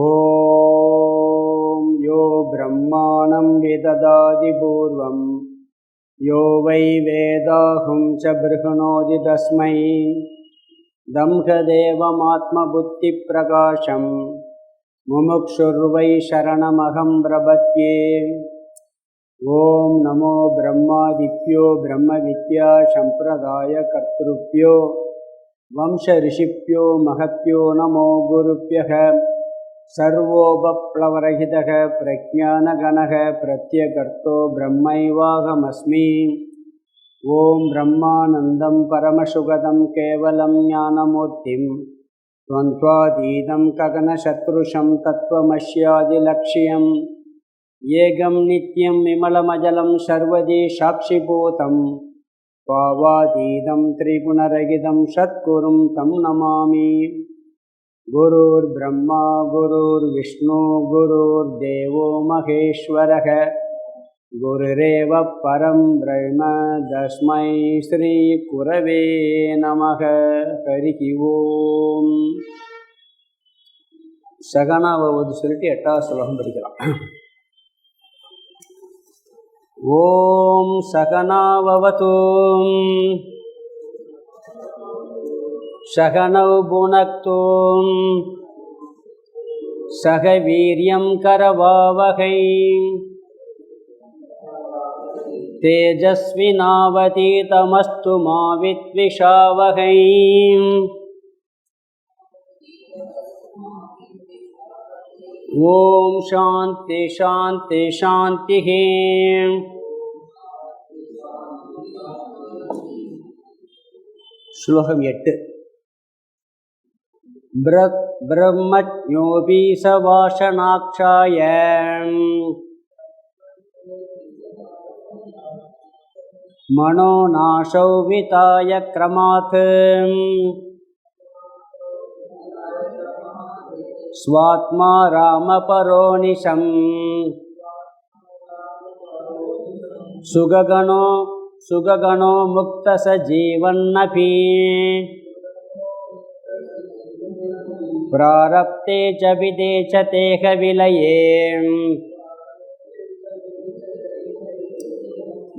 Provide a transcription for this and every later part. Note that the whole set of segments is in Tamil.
ஓம் யோ பிரம்மாணம் விததாதி பூர்வம் யோ வை வேதாஹும் ச ப்ருஹுணோதி தஸ்மை தம்ஹதேவமாத்மபுத்தி பிரகாசம் முமுக்ஷுர்வை சரணமகம் பிரபத்யே. ஓம் நமோ பிரம்மாதிப்யோ பிரம்ம வித்யா சம்பிரதாய கர்த்ருப்யோ வம்ச ரிஷிப்யோ மகத்யோ நமோ குருப்யஹ. சர்வோபப்ளவரஹிதஹ பிரஜானகணஹ பிரத்யகர்த்தோ பிரம்மைவாகமஸ்மி. ஓம் பிரம்மானந்தம் பரமசுகதம் கேவலம் ஞானமூர்த்திம் த்வந்த்வாதீதம் ககனசத்ருஷம் தத்வமஸ்யாதிலக்ஷ்யம் ஏகம் நித்யம் விமலமஜலம் சர்வதி சாட்சிபூதம் பாவாதீதம் திரிகுணரகிதம் சத்குரும் தம் நமாமி. குருர் பிரம்மா குருர் விஷ்ணு குருர் தேவோ மகேஸ்வரः குருரேவ பரம் பிரம்ம தஸ்மை ஸ்ரீ குரவே நமः. ஹரி ஓம். சகனாவது சொல்லிட்டு 8வது ஸ்லோகம் படிக்கலாம். ஓம் சகனாவது சகனௌ புனக்து சக வீர்யம் கரவாவகை தேஜஸ்வினாவதீதமஸ்து மா வித்விஷாவகை. ஓம் சாந்தி சாந்தி சாந்தி. ஸ்லோகம் 8. பிரம்மஜ்ஞோபி சவாஷணாக்ஷாய மனோநாசௌ விதாய க்ரமாத் ஸ்வாத்மா ராமபரோனிஷம் சுககணோ முக்த சஜீவன்னபி பிராரப்தே ச விதேச தேக விலயே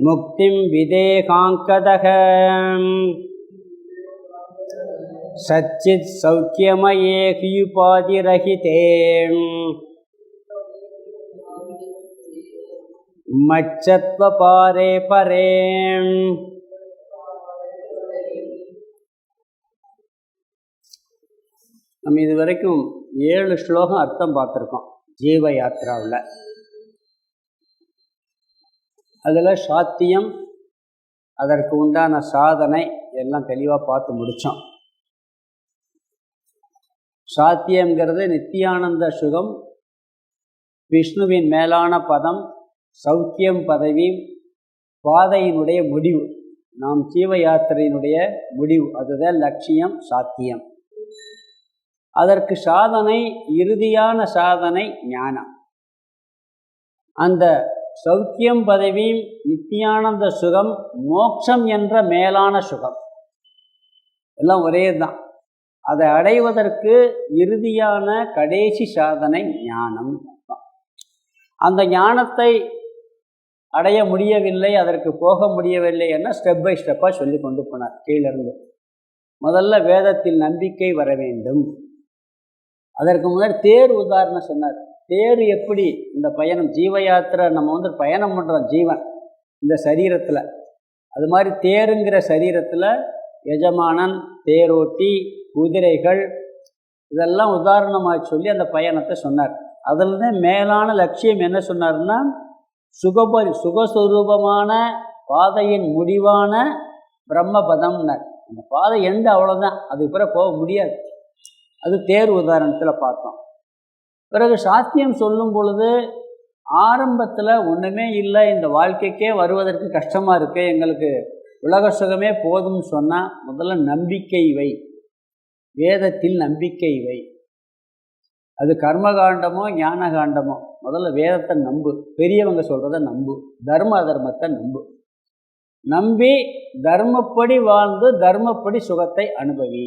முக்திம் விதேகாங்கதக சச்சித் சௌக்கியமயே ஹியுபாதிரஹிதே மச்சத்வ பாரே பரே. நம்ம இது வரைக்கும் 7 ஸ்லோகம் அர்த்தம் பார்த்துருக்கோம் ஜீவ யாத்திராவில். அதில் சாத்தியம், அதற்கு உண்டான சாதனை எல்லாம் தெளிவாக பார்த்து முடித்தோம். சாத்தியங்கிறது நித்தியானந்த சுகம், விஷ்ணுவின் மேலான பதம், சௌக்கியம் பதவி, பாதையினுடைய முடிவு, நாம் ஜீவ யாத்திரையினுடைய முடிவு, அதுதான் லட்சியம் சாத்தியம். அதற்கு சாதனை, இறுதியான சாதனை ஞானம். அந்த சௌக்கியம் பதவி, நித்தியானந்த சுகம், மோட்சம் என்ற மேலான சுகம் எல்லாம் ஒரே தான். அதை அடைவதற்கு இறுதியான கடைசி சாதனை ஞானம். அந்த ஞானத்தை அடைய முடியவில்லை, அதற்கு போக முடியவில்லை என ஸ்டெப் பை ஸ்டெப்பாக சொல்லி கொண்டு போனார் கீழிருந்து. முதல்ல வேதத்தில் நம்பிக்கை வர வேண்டும். அதற்கு முன்னாடி தேர் உதாரணம் சொன்னார். தேர் எப்படி இந்த பயணம், ஜீவ யாத்திரை நம்ம பயணம் பண்ணுறோம் ஜீவன் இந்த சரீரத்தில். அது மாதிரி தேருங்கிற சரீரத்தில் எஜமானன், தேரோட்டி, குதிரைகள் இதெல்லாம் உதாரணமாக சொல்லி அந்த பயணத்தை சொன்னார். அதில் மேலான லட்சியம் என்ன சொன்னார்னா, சுகஸ்வரூபமான பாதையின் முடிவான பிரம்மபதம்னார். அந்த பாதை எண்டு அவ்வளோதான், அதுக்கு பிறகு போக முடியாது. அது தேர் உதாரணத்தில் பார்த்தோம். பிறகு சாத்தியம் சொல்லும் பொழுது ஆரம்பத்தில் ஒன்றுமே இல்லை, இந்த வாழ்க்கைக்கே வருவதற்கு கஷ்டமாக இருக்குது, எங்களுக்கு உலக சுகமே போதும்னு சொன்னால் முதல்ல நம்பிக்கை வை, வேதத்தில் நம்பிக்கை வை. அது கர்மகாண்டமோ ஞான காண்டமோ, முதல்ல வேதத்தை நம்பு, பெரியவங்க சொல்கிறத நம்பு, தர்ம அதர்மத்தை நம்பு. நம்பி தர்மப்படி வாழ்ந்து தர்மப்படி சுகத்தை அனுபவி.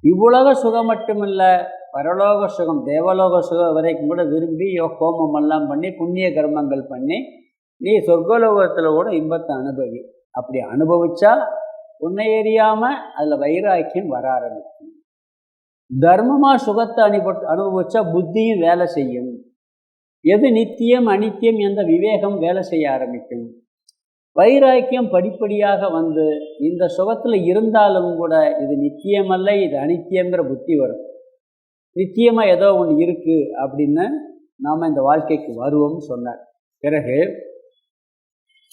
இவ்வுலக சுகம் மட்டுமில்லை, பரலோக சுகம் தேவலோக சுகம் வரைக்கும் கூட விரும்பி ஹோமம் எல்லாம் பண்ணி புண்ணிய கர்மங்கள் பண்ணி நீ சொர்க்கலோகத்தில் கூட இன்பத்தை அனுபவி. அப்படி அனுபவிச்சா உன்னை எறியாமல் அதில் வைராக்கியம் வர ஆரம்பிக்கும். தர்மமாக சுகத்தை அனுபவிச்சா புத்தியும் வேலை செய்யும். எது நித்தியம் அனித்தியம் என்ற விவேகம் வேலை செய்ய ஆரம்பிக்கும். வைராக்கியம் படிப்படியாக வந்து இந்த சுகத்தில் இருந்தாலும் கூட இது நித்தியமல்ல, இது அனித்தியங்கிற புத்தி வரும். நித்தியமாக ஏதோ ஒன்று இருக்குது அப்படின்னு நாம் இந்த வாழ்க்கைக்கு வருவோம்னு சொன்னார். பிறகு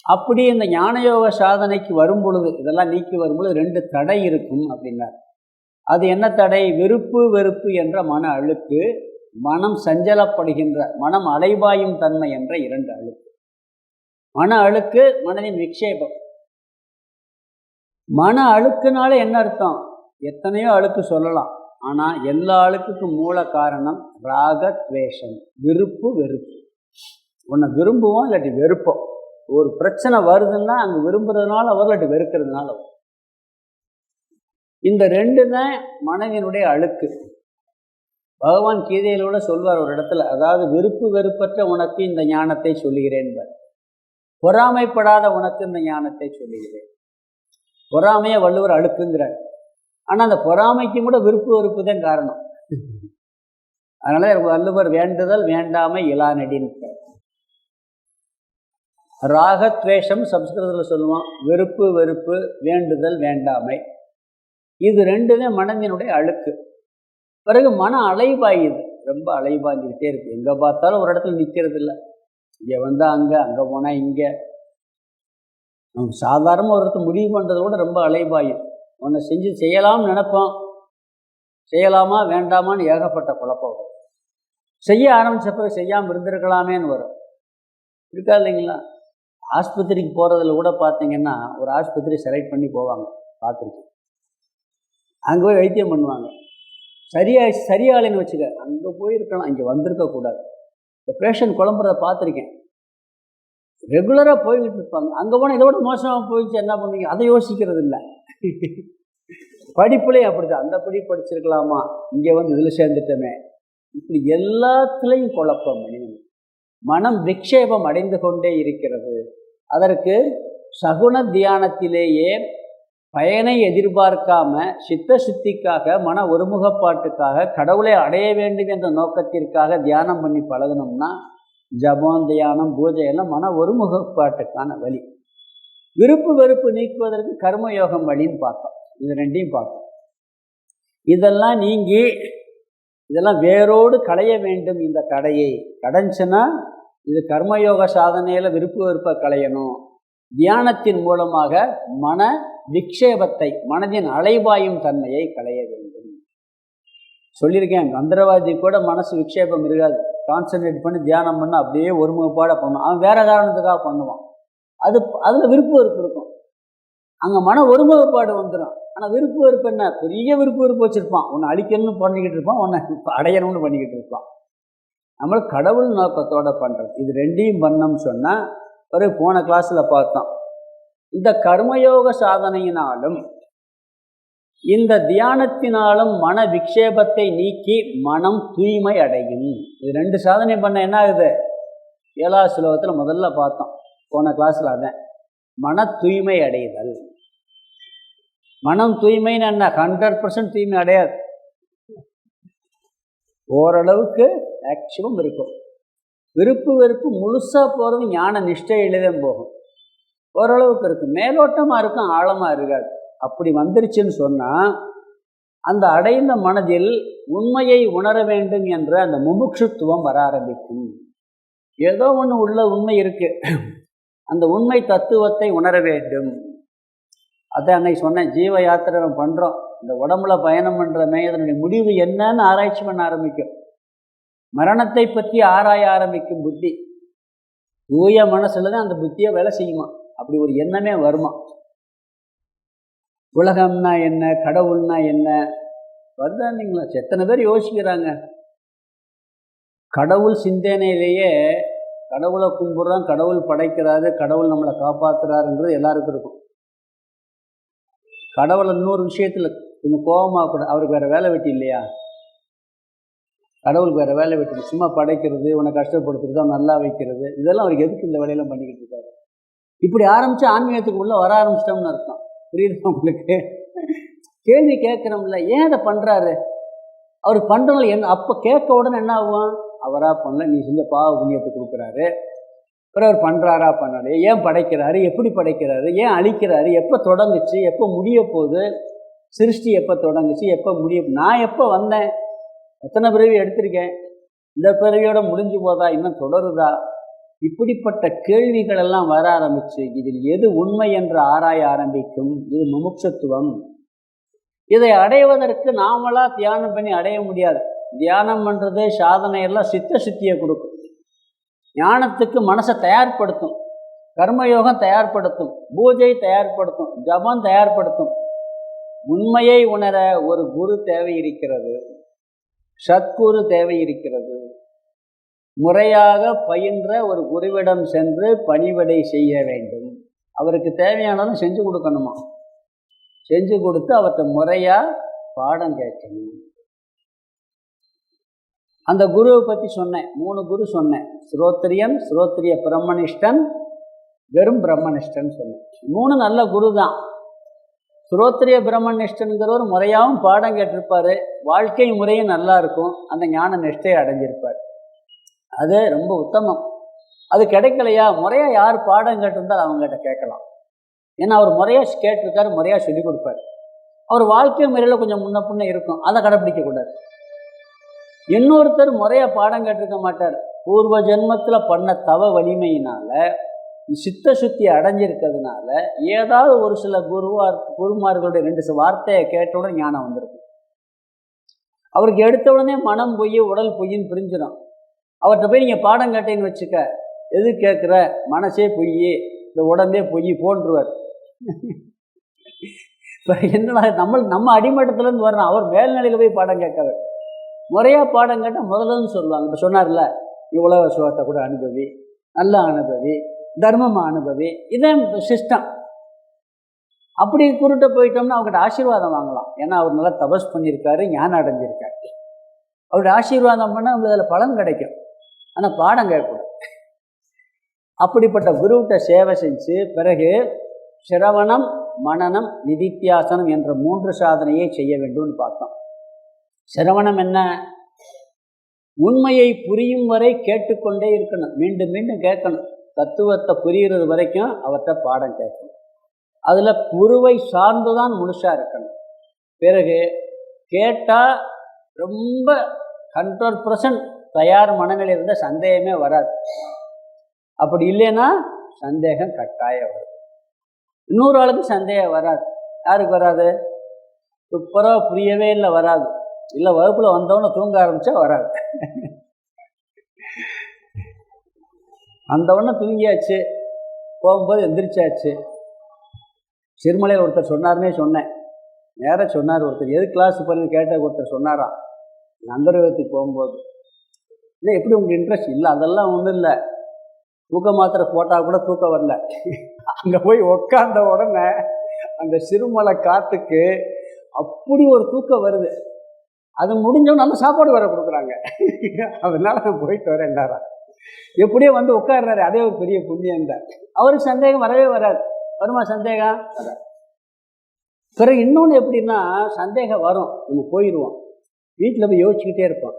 அப்படி இந்த ஞானயோக சாதனைக்கு வரும் பொழுது, இதெல்லாம் நீக்கி வரும்பொழுது 2 தடை இருக்கும் அப்படின்னார். அது என்ன தடை? விருப்பு வெறுப்பு என்ற மன அழுக்கு, மனம் சஞ்சலப்படுகின்ற மனம் அலைபாயும் தன்மை என்ற 2 அழுக்கு. மன அழுக்கு மனதின் விக்ஷேபம். மன அழுக்குனால என்ன அர்த்தம்? எத்தனையோ அழுக்கு சொல்லலாம். ஆனால் எல்லா அழுக்குக்கும் மூல காரணம் ராக துவேஷம், விருப்பு வெறுப்பு. ஒன்றை விரும்புவோம் இல்லாட்டி வெறுப்போம். ஒரு பிரச்சனை வருதுன்னா அங்கே விரும்புறதுனால வரும், இல்லாட்டி வெறுக்கிறதுனால வரும். இந்த 2 தான் மனதினுடைய அழுக்கு. பகவான் கீதையில் கூட சொல்வார் ஒரு இடத்துல, அதாவது விருப்பு வெறுப்பற்ற உனக்கு இந்த ஞானத்தை சொல்லுகிறேன், பொறாமைப்படாத உனக்கு இந்த ஞானத்தை சொல்லுகிறேன். பொறாமையை வள்ளுவர் அழுக்குங்கிறார். ஆனால் அந்த பொறாமைக்கும் கூட விருப்பு வெறுப்பு தான் காரணம். அதனால வள்ளுவர் வேண்டுதல் வேண்டாமை இலானடின்னு. ராகத்வேஷம் சம்ஸ்கிருதத்தில் சொல்லுவோம், விருப்பு வெறுப்பு, வேண்டுதல் வேண்டாமை. இது 2 மனதினுடைய அழுக்கு. பிறகு மன அலைபாயுது, ரொம்ப அலைபாஞ்சிக்கிட்டே இருக்குது. எங்கே பார்த்தாலும் ஒரு இடத்துல நிற்கிறது இல்லை. இங்கே வந்தால் அங்கே, அங்கே போனால் இங்கே. நமக்கு சாதாரணமாக ஒரு இடத்துல முடிவு பண்ணுறத விட ரொம்ப அலைபாயும். ஒன்றை செஞ்சு செய்யலாம்னு நினைப்போம், செய்யலாமா வேண்டாமான்னு ஏகப்பட்ட குழப்பம் வரும். செய்ய ஆரம்பித்த பிறகு செய்யாமல் இருந்திருக்கலாமேன்னு வரும். இருக்கா இல்லைங்களா? ஆஸ்பத்திரிக்கு போகிறதுல கூட பார்த்தீங்கன்னா ஒரு ஆஸ்பத்திரி செலக்ட் பண்ணி போவாங்க, பார்த்துருக்கு. அங்கே போய் வைத்தியம் பண்ணுவாங்க. சரியாகலைன்னு வச்சுக்க, அங்கே போயிருக்கலாம், இங்கே வந்திருக்கக்கூடாது. இந்த பேஷண்ட் குழம்புறத பார்த்துருக்கேன். ரெகுலராக போய்கிட்டு இருப்பாங்க. அங்கே போனால் இதோட மோசமாக போயிடுச்சு, என்ன பண்ணுவீங்க? அதை யோசிக்கிறது இல்லை. படிப்புலேயே அப்படிதான், அந்த படி படிச்சிருக்கலாமா, இங்கே வந்து இதில் சேர்ந்துட்டோமே. இப்படி எல்லாத்துலேயும் குழப்பம். மனம் விக்ஷேபம் அடைந்து கொண்டே இருக்கிறது. அதற்கு சகுன தியானத்திலேயே பயனை எதிர்பார்க்காம சித்த சுத்திக்காக, மன ஒருமுகப்பாட்டுக்காக, கடவுளை அடைய வேண்டும் என்ற நோக்கத்திற்காக தியானம் பண்ணி பழகணும்னா ஜபம், தியானம், பூஜையெல்லாம் மன ஒருமுகப்பாட்டுக்கான வழி. விருப்பு வெறுப்பு நீக்குவதற்கு கர்மயோகம் வழின்னு பார்த்தோம். இது 2ஐயும் பார்த்தோம். இதெல்லாம் நீங்கி இதெல்லாம் வேரோடு களைய வேண்டும். இந்த தடையை கடைஞ்சுன்னா இது கர்மயோக சாதனையில் விருப்பு வெறுப்பை களையணும். தியானத்தின் மூலமாக மன விக்ஷேபத்தை, மனதின் அலைபாயும் தன்மையை களைய வேண்டும். சொல்லியிருக்கேன், மந்திரவாதி கூட மனசு விக்ஷேபம் இருக்காது. கான்சன்ட்ரேட் பண்ணி தியானம் பண்ண அப்படியே ஒருமுகப்பாட பண்ணுவான். அவன் வேற காரணத்துக்காக பண்ணுவான். அதில் விருப்பு வெறுப்பு இருக்கும். அங்கே மன ஒருமுகப்பாடு வந்துடும். ஆனால் விருப்பு வெறுப்பு என்ன? பெரிய விருப்பு வெறுப்பு வச்சுருப்பான். ஒன்று அழிக்கணும்னு பண்ணிக்கிட்டு இருப்பான், ஒன்று அடையணும்னு பண்ணிக்கிட்டு இருப்பான். நம்மளை கடவுள் நோக்கத்தோடு பண்ணுறது. இது 2ஐயும் பண்ணோம்னு சொன்னால் பிறகு போன கிளாஸில் பார்த்தோம். இந்த கர்மயோக சாதனையினாலும் இந்த தியானத்தினாலும் மன விக்ஷேபத்தை நீக்கி மனம் தூய்மை அடையும். இது 2 சாதனை பண்ண என்ன ஆகுது? 7வது ஸ்லோகத்தில் முதல்ல பார்த்தோம், போன கிளாஸில். அதான் மன தூய்மை அடைதல். மனம் தூய்மைன்னு என்ன? 100% தூய்மை அடையாது. ஓரளவுக்கு மேக்சிமம் இருக்கும். விருப்பு வெறுப்பு முழுசாக போகிறது ஞான நிஷ்டையில்தான் போகும். ஓரளவுக்கு இருக்கும், மேலோட்டமாக இருக்கும், ஆழமாக இருக்காது. அப்படி வந்துருச்சுன்னு சொன்னால் அந்த அடைந்த மனதில் உண்மையை உணர வேண்டும் என்ற அந்த முமுட்சுத்துவம் வர ஆரம்பிக்கும். ஏதோ ஒன்று உள்ள உண்மை இருக்குது, அந்த உண்மை தத்துவத்தை உணர வேண்டும். அதை அன்னைக்கு சொன்னேன், ஜீவ யாத்திரை நம்ம பண்ணுறோம். இந்த உடம்புல பயணம் பண்ணுறமே, அதனுடைய முடிவு என்னன்னு ஆராய்ச்சி பண்ண ஆரம்பிக்கும். மரணத்தை பற்றி ஆராய ஆரம்பிக்கும் புத்தி. தூய மனசுல தான் அந்த புத்தியை வேலை செய்யுமா. அப்படி ஒரு எண்ணமே வருமா. உலகம்னா என்ன, கடவுள்னா என்ன வருதாங்களா? எத்தனை பேர் யோசிக்கிறாங்க. கடவுள் சிந்தனையிலேயே கடவுளை கும்பிட்றோம், கடவுள் படைக்கிறாரு, கடவுள் நம்மளை காப்பாற்றுறாருன்றது எல்லாருக்கும் இருக்கும். கடவுளை இன்னொரு விஷயத்தில் கொஞ்சம் கோபமாக கூட, அவருக்கு வேறு வேலை வெட்டி இல்லையா? கடவுளுக்கு வேறு வேலை விட்டுரு, சும்மா படைக்கிறது, உன்னை கஷ்டப்படுத்துறது, அவன் நல்லா வைக்கிறது, இதெல்லாம் அவருக்கு எதுக்கு இந்த வேலையெல்லாம் பண்ணிக்கிட்டு இருக்காரு? இப்படி ஆரம்பித்து ஆன்மீகத்துக்கு உள்ளே வர ஆரம்பிச்சிட்டோம்னு அர்த்தம். புரியுது உங்களுக்கு? கேள்வி கேட்குறோம்ல, ஏன் அதை பண்ணுறாரு? அவர் பண்ணுறதுல என்ன? அப்போ கேட்க உடனே என்ன ஆகும்? அவராக பண்ணல, நீ செஞ்ச பாவ புண்ணியத்தை கொடுக்குறாரு. அப்புறம் அவர் பண்ணுறாரா பண்ணாரு, ஏன் படைக்கிறாரு, எப்படி படைக்கிறாரு, ஏன் அழிக்கிறாரு, எப்போ தொடங்குச்சு, எப்போ முடிய போகுது, சிருஷ்டி எப்போ தொடங்குச்சு, எப்போ முடிய, நான் எப்போ வந்தேன், எத்தனை பிறவி எடுத்திருக்கேன், இந்த பிறவியோட முடிஞ்சு போதா, இன்னும் தொடருதா? இப்படிப்பட்ட கேள்விகள் எல்லாம் வர ஆரம்பிச்சு இதில் எது உண்மை என்று ஆராய ஆரம்பிக்கும். இது முமுட்சத்துவம். இதை அடைவதற்கு நாமளா தியானம் பண்ணி அடைய முடியாது. தியானம் பண்ணுறது சாதனை எல்லாம் சித்த சுத்தியை கொடுக்கும், ஞானத்துக்கு மனசை தயார்படுத்தும், கர்மயோகம் தயார்படுத்தும், பூஜை தயார்படுத்தும், ஜபம் தயார்படுத்தும். உண்மையை உணர ஒரு குரு தேவை இருக்கிறது, சத்குரு தேவை இருக்கிறது. முறையாக பயின்ற ஒரு குருவிடம் சென்று பணிவிடை செய்ய வேண்டும். அவருக்கு தேவையானதும் செஞ்சு கொடுக்கணுமா, செஞ்சு கொடுத்து அவர்கிட்ட முறையாக பாடம் கேட்கணும். அந்த குருவை பற்றி சொன்னேன், 3 குரு சொன்னேன். ஸ்ரோத்ரியன், ஸ்ரோத்ரிய பிரம்மனிஷ்டன், வெறும் பிரம்மனிஷ்டன் சொன்னேன். 3 நல்ல குரு தான். ஸ்ரோத்ரிய பிரம்மனிஷ்டன்கிறவர் முறையாகவும் பாடம் கேட்டிருப்பார், வாழ்க்கை முறையும் நல்லா இருக்கும், அந்த ஞான நிஷ்டையை அடைஞ்சிருப்பார். அது ரொம்ப உத்தமம். அது கிடைக்கலையா, முறையாக யார் பாடம் கேட்டிருந்தால் அவங்ககிட்ட கேட்கலாம். ஏன்னா அவர் முறையாக கேட்டிருக்காரு, முறையாக சொல்லிக் கொடுப்பார். அவர் வாழ்க்கை முறையில் கொஞ்சம் முன்ன பின்ன இருக்கும், அதை கடைப்பிடிக்கக்கூடாது. இன்னொருத்தர் முறையாக பாடம் கேட்டிருக்க மாட்டார், பூர்வ ஜென்மத்தில் பண்ண தவ வலிமையினால் சித்த சுத்தி அடைஞ்சிருக்கிறதுனால ஏதாவது ஒரு சில குருமார்களுடைய 2 வார்த்தையை கேட்டவுடன் ஞானம் வந்திருக்கும். அவருக்கு எடுத்த உடனே மனம் பொய் உடல் பொய்ன்னு புரிஞ்சிடும். அவர்கிட்ட போய் நீங்கள் பாடம் கேட்டேன்னு வச்சுக்க, எது கேட்குற, மனசே பொய், இந்த உடம்பே பொய் போன்றுவார். இப்போ என்னடா நம்ம அடிமட்டத்துலேருந்து வர்றோம், அவர் மேல்நிலையில் போய் பாடம் கேட்கவர். முறையாக பாடம் கேட்டால் முதல்லன்னு சொல்லுவாங்க. இப்போ சொன்னார்ல, இவ்வளோ சுகத்தை கூட அனுபவி, நல்லா அனுபவி, தர்மமாக அனுபவி, இதான் சிஸ்டம். அப்படி குருட்ட போயிட்டோம்னா அவங்ககிட்ட ஆசீர்வாதம் வாங்கலாம். ஏன்னா அவர் நல்லா தபஸ் பண்ணியிருக்காரு, ஞானம் அடைஞ்சிருக்காரு. அவருடைய ஆசீர்வாதம் பண்ணால் உங்களுக்கு அதில் பலன் கிடைக்கும். ஆனால் பாடம் கேட்கக்கூடாது. அப்படிப்பட்ட குருவிட்ட சேவை செஞ்சு பிறகு சிரவணம், மனனம், நிதித்தியாசனம் என்ற 3 சாதனையை செய்ய வேண்டும்னு பார்த்தோம். சிரவணம் என்ன? உண்மையை புரியும் வரை கேட்டுக்கொண்டே இருக்கணும், மீண்டும் மீண்டும் கேட்கணும். தத்துவத்தை புரிகிறது வரைக்கும் அவர்கிட்ட பாடம் கேட்கணும். அதில் குருவை சார்ந்து தான் முழுசாக இருக்கணும். பிறகு கேட்டால் ரொம்ப 100% தயார் மனநிலை இருந்தால் சந்தேகமே வராது. அப்படி இல்லைன்னா சந்தேகம் கட்டாயம் வரும். இன்னொரு ஆளுக்கு சந்தேகம் வராது. யாருக்கு வராது? சூப்பராக புரியவே இல்லை வராது, இல்லை வகுப்பில் வந்தவொன்னே தூங்க ஆரம்பித்தா வராது. வந்தவொடனே தூங்கியாச்சு, போகும்போது எந்திரிச்சாச்சு. சிறுமலையில் ஒருத்தர் சொன்னார்னே சொன்னேன், நேராக சொன்னார் ஒருத்தர், எது கிளாஸ் பண்ணி கேட்ட ஒருத்தர் சொன்னாராம் நந்தரவத்துக்கு போகும்போது, இல்லை எப்படி உங்களுக்கு இன்ட்ரெஸ்ட் இல்லை? அதெல்லாம் ஒன்றும் இல்லை, தூக்க மாத்திரை போட்டால் கூட தூக்கம் வரல. அங்கே போய் உக்காந்த உடனே அந்த சிறுமலை காற்றுக்கு அப்படி ஒரு தூக்கம் வருது. அது முடிஞ்சவங்க நல்ல சாப்பாடு வேற கொடுக்குறாங்க, அதனால நான் போயிட்டு வரேன்டாரா. எப்படியோ வந்து உட்காடுறாரு, அதே ஒரு பெரிய புண்ணியம் தான். அவருக்கு சந்தேகம் வரவே வராது. வருமா சந்தேகம்? பிறகு இன்னொன்று எப்படின்னா, சந்தேகம் வரும், நம்ம போயிடுவோம், வீட்டில் போய் யோசிச்சுக்கிட்டே இருப்போம்.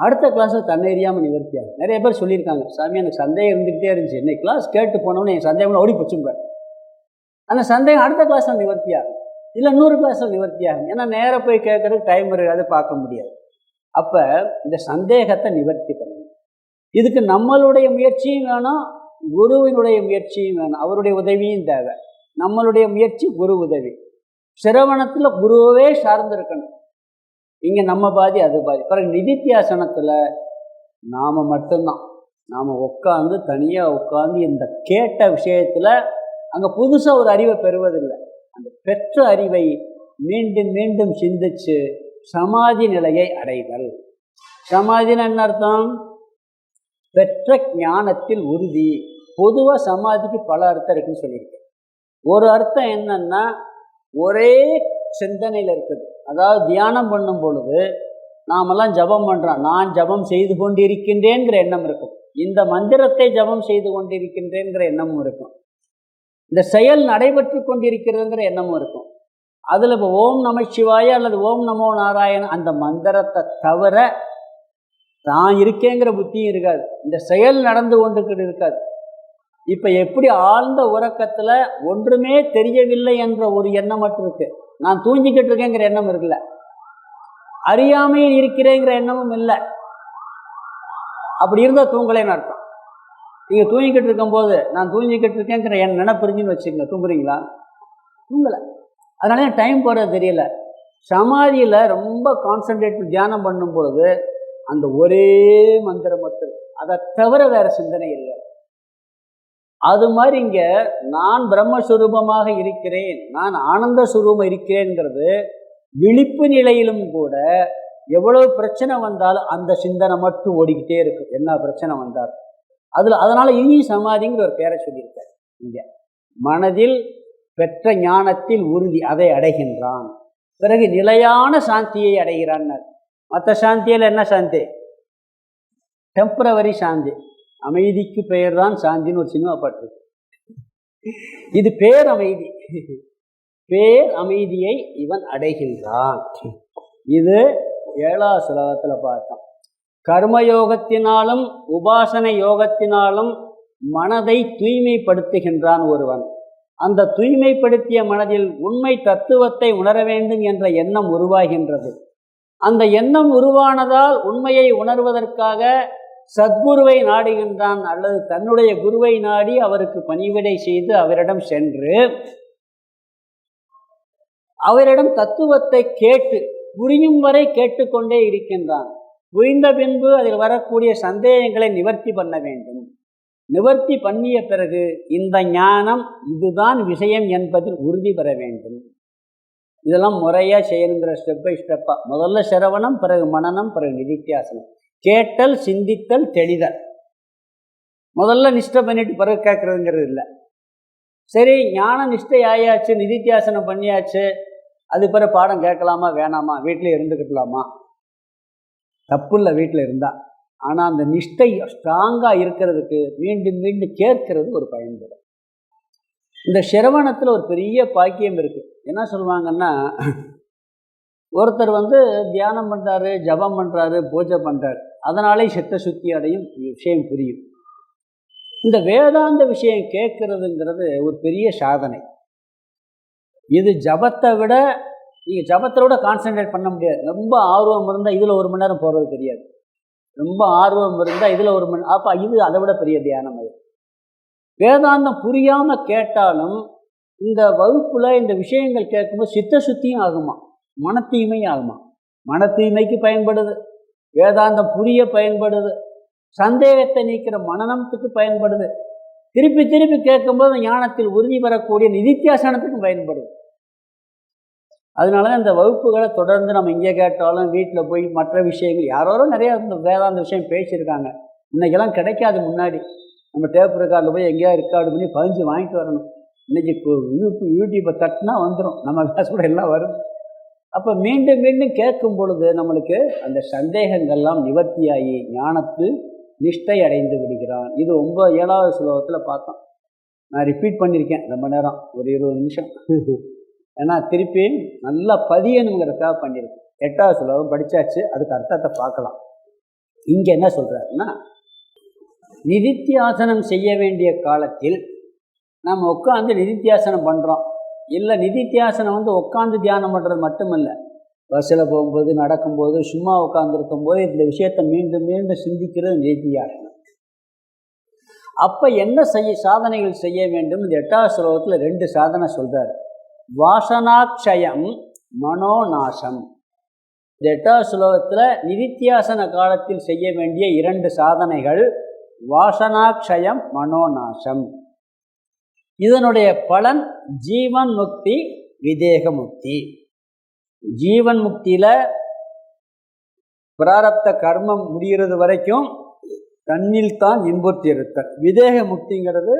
அடுத்த கிளாஸில் தன்னெறியாமல் நிவர்த்தியாகும். நிறைய பேர் சொல்லியிருக்காங்க, சாமி எனக்கு சந்தேகம் இருந்துக்கிட்டே இருந்துச்சு, இன்னைக்கு கிளாஸ் கேட்டு போனோன்னு என் சந்தேகம் ஓடி போச்சும்பார். அந்த சந்தேகம் அடுத்த கிளாஸில் நிவர்த்தியாகும், இல்லை 100 கிளாஸில் நிவர்த்தியாகும். ஏன்னா நேராக போய் கேட்கறதுக்கு டைம் இருக்காது, பார்க்க முடியாது. அப்போ இந்த சந்தேகத்தை நிவர்த்தி பண்ணணும். இதுக்கு நம்மளுடைய முயற்சியும் வேணும், குருவினுடைய முயற்சியும் வேணும், அவருடைய உதவியும் தேவை. நம்மளுடைய முயற்சி, குரு உதவி. சிரவணத்தில் குருவே சார்ந்திருக்கணும். இங்கே நம்ம பாதி அது பாதி. பிறகு நிதித்தியாசனத்தில் நாம் மட்டும்தான், நாம் உட்காந்து தனியாக உட்காந்து இந்த கேட்ட விஷயத்தில் அங்கே புதுசாக ஒரு அறிவை பெறுவதில்லை. அந்த பெற்ற அறிவை மீண்டும் மீண்டும் சிந்திச்சு சமாதி நிலையை அடைதல். சமாதின்னு என்ன அர்த்தம்? பெற்ற ஞானத்தில் உறுதி. பொதுவாக சமாதிக்கு பல அர்த்தம் இருக்குன்னு சொல்லியிருக்கேன். ஒரு அர்த்தம் என்னன்னா, ஒரே சிந்தனையில் இருக்குது. அதாவது தியானம் பண்ணும் பொழுது நாமெல்லாம் ஜபம் பண்ணுறோம், நான் ஜபம் செய்து கொண்டிருக்கின்றேங்கிற எண்ணம் இருக்கும். இந்த மந்திரத்தை ஜபம் செய்து கொண்டிருக்கின்றேங்கிற எண்ணமும் இருக்கும். இந்த செயல் நடைபெற்று கொண்டிருக்கிறதுங்கிற எண்ணமும் இருக்கும். அதில் இப்போ ஓம் நம சிவாய அல்லது ஓம் நமோ நாராயண அந்த மந்திரத்தை தவிர நான் இருக்கேங்கிற புத்தியும் இருக்காது. இந்த செயல் நடந்து கொண்டுக்கிட்டு இருக்காது. இப்போ எப்படி ஆழ்ந்த உறக்கத்தில் ஒன்றுமே தெரியவில்லை என்ற ஒரு எண்ணம் மட்டும் இருக்கு. நான் தூங்கிக்கிட்டு இருக்கேங்கிற எண்ணம் இருக்குல்ல, அறியாமையில் இருக்கிறேங்கிற எண்ணமும் இல்லை. அப்படி இருந்தால் தூங்கலைன்னு அர்த்தம். நீங்கள் தூங்கிக்கிட்டு இருக்கும்போது நான் தூங்கிக்கிட்டு இருக்கேங்கிற என் நினைப்புரிஞ்சுன்னு வச்சுக்கோங்க, தூங்குறீங்களா? தூங்கலை. அதனால டைம் போகிறது தெரியல. சமாதியில் ரொம்ப கான்சன்ட்ரேட் தியானம் பண்ணும்பொழுது அந்த ஒரே மந்திரம் மட்டும், அதை தவிர வேறு சிந்தனை இல்லை. அது மாதிரி இங்கே நான் பிரம்மஸ்வரூபமாக இருக்கிறேன், நான் ஆனந்த சுரூபம் இருக்கிறேங்கிறது விழிப்பு நிலையிலும் கூட எவ்வளோ பிரச்சனை வந்தாலும் அந்த சிந்தனை மட்டும் ஓடிக்கிட்டே இருக்கு. என்ன பிரச்சனை வந்தாலும் அதனால் இனி சமாதிங்கிற ஒரு பேரை சொல்லியிருக்கார். இங்கே மனதில் பெற்ற ஞானத்தில் உறுதி, அதை அடைகின்றான். பிறகு நிலையான சாந்தியை அடைகிறான். மற்ற சாந்தியில் என்ன சாந்தி? டெம்பரவரி சாந்தி. அமைதிக்கு பெயர் தான் சாந்தின்னு ஒரு சினிமா பாட்டு. இது பேரமைதி. பேரமைதியை இவன் அடைகின்றான். இது 7வது ஸ்லோகத்தில் பார்த்தோம். கர்மயோகத்தினாலும் உபாசனை யோகத்தினாலும் மனதை தூய்மைப்படுத்துகின்றான் ஒருவன். அந்த தூய்மைப்படுத்திய மனதில் உண்மை தத்துவத்தை உணர வேண்டும் என்ற எண்ணம் உருவாகின்றது. அந்த எண்ணம் உருவானதால் உண்மையை உணர்வதற்காக சத்குருவை நாடுகின்றான், அல்லது தன்னுடைய குருவை நாடி அவருக்கு பணிவிடை செய்து அவரிடம் சென்று அவரிடம் தத்துவத்தை கேட்டு புரியும் வரை கேட்டுக்கொண்டே இருக்கின்றான். புரிந்த பின்பு அதில் வரக்கூடிய சந்தேகங்களை நிவர்த்தி பண்ண வேண்டும். நிவர்த்தி பண்ணிய பிறகு இந்த ஞானம் இதுதான் விஷயம் என்பதில் உறுதி பெற வேண்டும். இதெல்லாம் முறையாக செய்யணுங்கிற ஸ்டெப் பை ஸ்டெப்பாக. முதல்ல சிரவணம், பிறகு மனனம், பிறகு நிதித்தியாசனம். கேட்டல், சிந்தித்தல், தெளிதல். முதல்ல நிஷ்டை பண்ணிட்டு பிறகு கேட்குறதுங்கிறது இல்லை. சரி, ஞான நிஷ்டை ஆயாச்சு, நிதித்தியாசனம் பண்ணியாச்சு, அது பிறகு பாடம் கேட்கலாமா வேணாமா, வீட்டில் இருந்துக்கிட்டலாமா? தப்பு இல்லை வீட்டில் இருந்தால். ஆனால் அந்த நிஷ்டை ஸ்ட்ராங்காக இருக்கிறதுக்கு மீண்டும் மீண்டும் கேட்கறது ஒரு பயன்படும். இந்த சிரவணத்தில் ஒரு பெரிய பாக்கியம் இருக்குது. என்ன சொல்லுவாங்கன்னா, ஒருத்தர் தியானம் பண்ணுறாரு, ஜபம் பண்ணுறாரு, பூஜை பண்ணுறாரு, அதனாலே சித்த சுத்தி அடையும் விஷயம் புரியும். இந்த வேதாந்த விஷயம் கேட்கறதுங்கிறது ஒரு பெரிய சாதனை. இது ஜபத்தை விட, நீங்கள் ஜபத்தை விட கான்சன்ட்ரேட் பண்ண முடியாது. ரொம்ப ஆர்வம் இருந்தால் இதில் 1 மணி நேரம் போகிறது தெரியாது. ரொம்ப ஆர்வம் இருந்தால் இதில் 1 மணி, அப்போ இது அதை விட பெரிய தியானம். அது வேதாந்தம் புரியாமல் கேட்டாலும் இந்த வகுப்பில் இந்த விஷயங்கள் கேட்கும்போது சித்த சுத்தியும் ஆகுமா, மன தூய்மையும் ஆகுமா. மன தூய்மைக்கு பயன்படுது, வேதாந்தம் புரிய பயன்படுது, சந்தேகத்தை நீக்கிற மனநத்துக்கு பயன்படுது, திருப்பி திருப்பி கேட்கும்போது ஞானத்தில் உறுதி பெறக்கூடிய நிதித்தியாசனத்துக்கும் பயன்படுது. அதனால இந்த வகுப்புகளை தொடர்ந்து நம்ம இங்கே கேட்டாலும் வீட்டில் போய் மற்ற விஷயங்கள் யாரோ நிறைய இந்த வேதாந்த விஷயம் பேசியிருக்காங்க. இன்றைக்கெல்லாம் கிடைக்காது. முன்னாடி நம்ம டேப் ரெக்கார்டில் போய் எங்கேயா ரெக்கார்டு பண்ணி பதிஞ்சு வாங்கிட்டு வரணும். இன்றைக்கி யூடியூப்பை தட்டினா வந்துடும், நம்ம கிளாஸ் கூட எல்லாம் வரும். அப்போ மீண்டும் மீண்டும் கேட்கும் பொழுது நம்மளுக்கு அந்த சந்தேகங்கள்லாம் நிவர்த்தியாகி ஞானத்து நிஷ்டை அடைந்து விடுகிறான். இது 7வது ஸ்லோகத்தில் பார்த்தோம். நான் ரிப்பீட் பண்ணியிருக்கேன் ரொம்ப நேரம், ஒரு 20 நிமிஷம். ஏன்னா திருப்பி நல்லா பதியணுங்கிறதுக்காக பண்ணியிருக்கேன். 8வது ஸ்லோகம் படித்தாச்சு, அதுக்கு அர்த்தத்தை பார்க்கலாம். இங்கே என்ன சொல்கிறாருன்னா, நிதித்தியாசனம் செய்ய வேண்டிய காலத்தில் நம்ம உட்காந்து நிதித்தியாசனம் பண்ணுறோம். இல்லை, நிதித்தியாசனம் உட்காந்து தியானம் பண்ணுறது மட்டுமல்ல, பஸ்ஸில் போகும்போது, நடக்கும்போது, சும்மா உட்காந்துருக்கும்போது இந்த விஷயத்தை மீண்டும் மீண்டும் சிந்திக்கிறது நிதித்தியாசனம். அப்போ என்ன சாதனைகள் செய்ய வேண்டும்? இந்த 8வது ஸ்லோகத்தில் 2 சாதனை சொல்கிறார். வாசனாட்சயம், மனோநாசம். இந்த 8வது ஸ்லோகத்தில் நிதித்தியாசன காலத்தில் செய்ய வேண்டிய 2 சாதனைகள் வாசனாட்சயம், மனோநாசம். இதனுடைய பலன் ஜீவன் முக்தி, விதேக முக்தி. ஜீவன் முக்தியில் பிராரப்த கர்மம் முடிகிறது வரைக்கும் தன்னில் தான் இன்புற்று இருத்தல். விதேக முக்திங்கிறது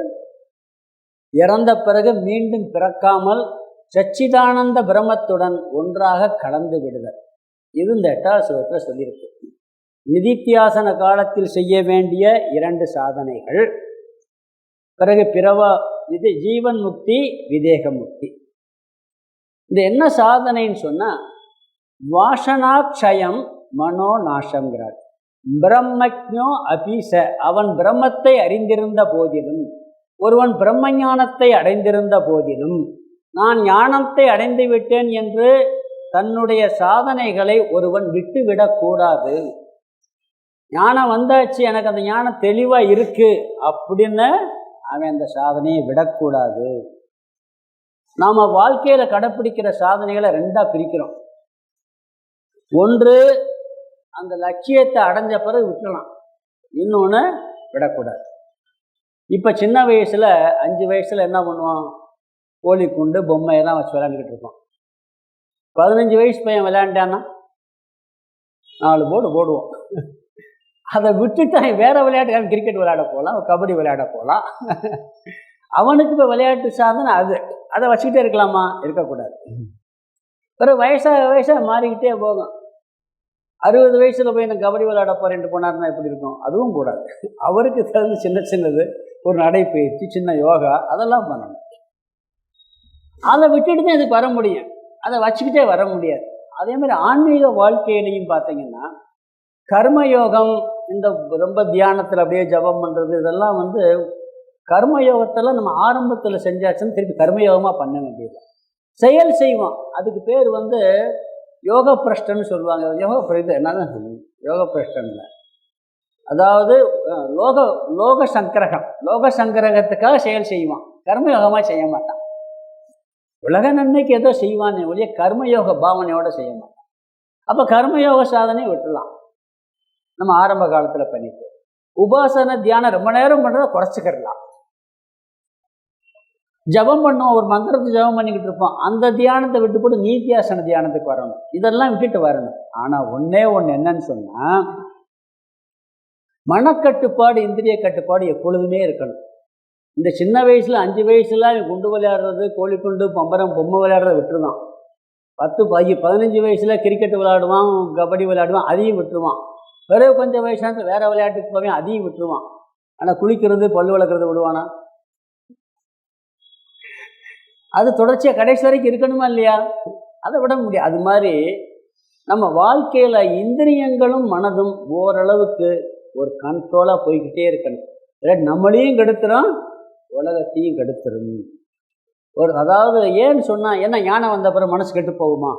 இறந்த பிறகு மீண்டும் பிறக்காமல் சச்சிதானந்த பிரம்மத்துடன் ஒன்றாக கலந்து விடுதல். இது இந்த 8வது ஸ்லோகத்தில் சொல்லியிருக்கு. நிதித்தியாசன காலத்தில் செய்ய வேண்டிய 2 சாதனைகள், பிறகு பிறவா ஜீவன் முக்தி, விதேக முக்தி. இந்த என்ன சாதனைன்னு சொன்னால், வாசனாக்ஷயம் மனோநாசங்கிறார். பிரம்மஜ்ஞோ அபிச, அவன் பிரம்மத்தை அறிந்திருந்த போதிலும், ஒருவன் பிரம்ம ஞானத்தை அடைந்திருந்த போதிலும், நான் ஞானத்தை அடைந்து விட்டேன் என்று தன்னுடைய சாதனைகளை ஒருவன் விட்டுவிடக்கூடாது. ஞானம் வந்தாச்சு, எனக்கு அந்த ஞானம் தெளிவாக இருக்குது அப்படின்னு அவன் அந்த சாதனையை விடக்கூடாது. நாம் வாழ்க்கையில் கடைப்பிடிக்கிற சாதனைகளை 2ஆக பிரிக்கிறோம். ஒன்று, அந்த லட்சியத்தை அடைஞ்ச பிறகு விட்டுலாம், இன்னொன்று விடக்கூடாது. இப்போ சின்ன வயசில் 5 வயசில் என்ன பண்ணுவோம்? கோழி குண்டு பொம்மையெல்லாம் வச்சு விளையாண்டுக்கிட்டு இருப்போம். 15 வயசு பையன் விளையாண்டான்னா 4 போர்டு போடுவோம். அதை விட்டுட்டு வேறு விளையாட்டு, கிரிக்கெட் விளையாட போகலாம், கபடி விளையாட போகலாம். அவனுக்கு இப்போ விளையாட்டு சாதனை அது, அதை வச்சுக்கிட்டே இருக்கலாமா? இருக்கக்கூடாது. பிறகு வயசாக மாறிக்கிட்டே போகும். 60 வயசில் போய் நான் கபடி விளையாட போகிறேன்ட்டு போனார்னா எப்படி இருக்கும்? அதுவும் கூடாது. அவருக்கு தகுந்த சின்னது ஒரு நடைப்பயிற்சி, சின்ன யோகா, அதெல்லாம் பண்ணணும். அதை விட்டுட்டு தான் இதுக்கு வர முடியும், அதை வச்சுக்கிட்டே வர முடியாது. அதே மாதிரி ஆன்மீக வாழ்க்கையிலையும் பார்த்தீங்கன்னா, கர்மயோகம், இந்த ரொம்ப தியானத்தில் அப்படியே ஜபம் பண்ணுறது, இதெல்லாம் கர்மயோகத்தெல்லாம் நம்ம ஆரம்பத்தில் செஞ்சாச்சுன்னு திருப்பி கர்மயோகமாக பண்ண வேண்டியது. செயல் செய்வோம், அதுக்கு பேர் யோக பிரஷ்டன்னு சொல்லுவாங்க. இது என்னதான் யோக பிரஷ்டன்ல, அதாவது லோக சங்கிரகத்துக்காக செயல் செய்வான், கர்மயோகமாக செய்ய மாட்டான். உலக நன்மைக்கு ஏதோ செய்வானே ஒழிய கர்மயோக பாவனையோடு செய்ய மாட்டான். அப்போ கர்மயோக சாதனை விட்டுலாம், நம்ம ஆரம்ப காலத்தில் பண்ணிட்டு. உபாசன தியானம் ரொம்ப நேரம் பண்ணுறத குறைச்சிக்கிறலாம். ஜபம் பண்ணுவோம், ஒரு மந்திரத்தை ஜபம் பண்ணிக்கிட்டு இருப்போம், அந்த தியானத்தை விட்டு போட்டு நீத்தியாசன தியானத்துக்கு வரணும். இதெல்லாம் விட்டுட்டு வரணும். ஆனால் ஒன்று என்னன்னு சொன்னால், மனக்கட்டுப்பாடு, இந்திரிய கட்டுப்பாடு எப்பொழுதுமே இருக்கணும். இந்த சின்ன வயசில் 5 வயசுல குண்டு விளையாடுறது, கோழிக்குண்டு, பம்பரம், பொம்மை விளையாடுறத விட்டுருவான். 15 வயசில் கிரிக்கெட் விளையாடுவான், கபடி விளையாடுவான், அதையும் விட்டுருவான். பிறகு கொஞ்சம் வயசானது வேறு விளையாட்டுக்கு போவேன், அதையும் விட்டுருவான். ஆனால் குளிக்கிறது, பல் வளர்க்குறது விடுவானா? அது தொடர்ச்சியாக கடைசி வரைக்கும் இருக்கணுமா இல்லையா? அதை விட முடியாது. அது மாதிரி நம்ம வாழ்க்கையில் இந்திரியங்களும் மனதும் ஓரளவுக்கு ஒரு கண்ட்ரோலாக போய்கிட்டே இருக்கணும். நம்மளையும் கெடுத்துரும், உலகத்தையும் கெடுத்துரும். அதாவது ஏன்னு சொன்னால், என்ன ஞானம் வந்த பிறகு மனசு கெட்டு போகுமா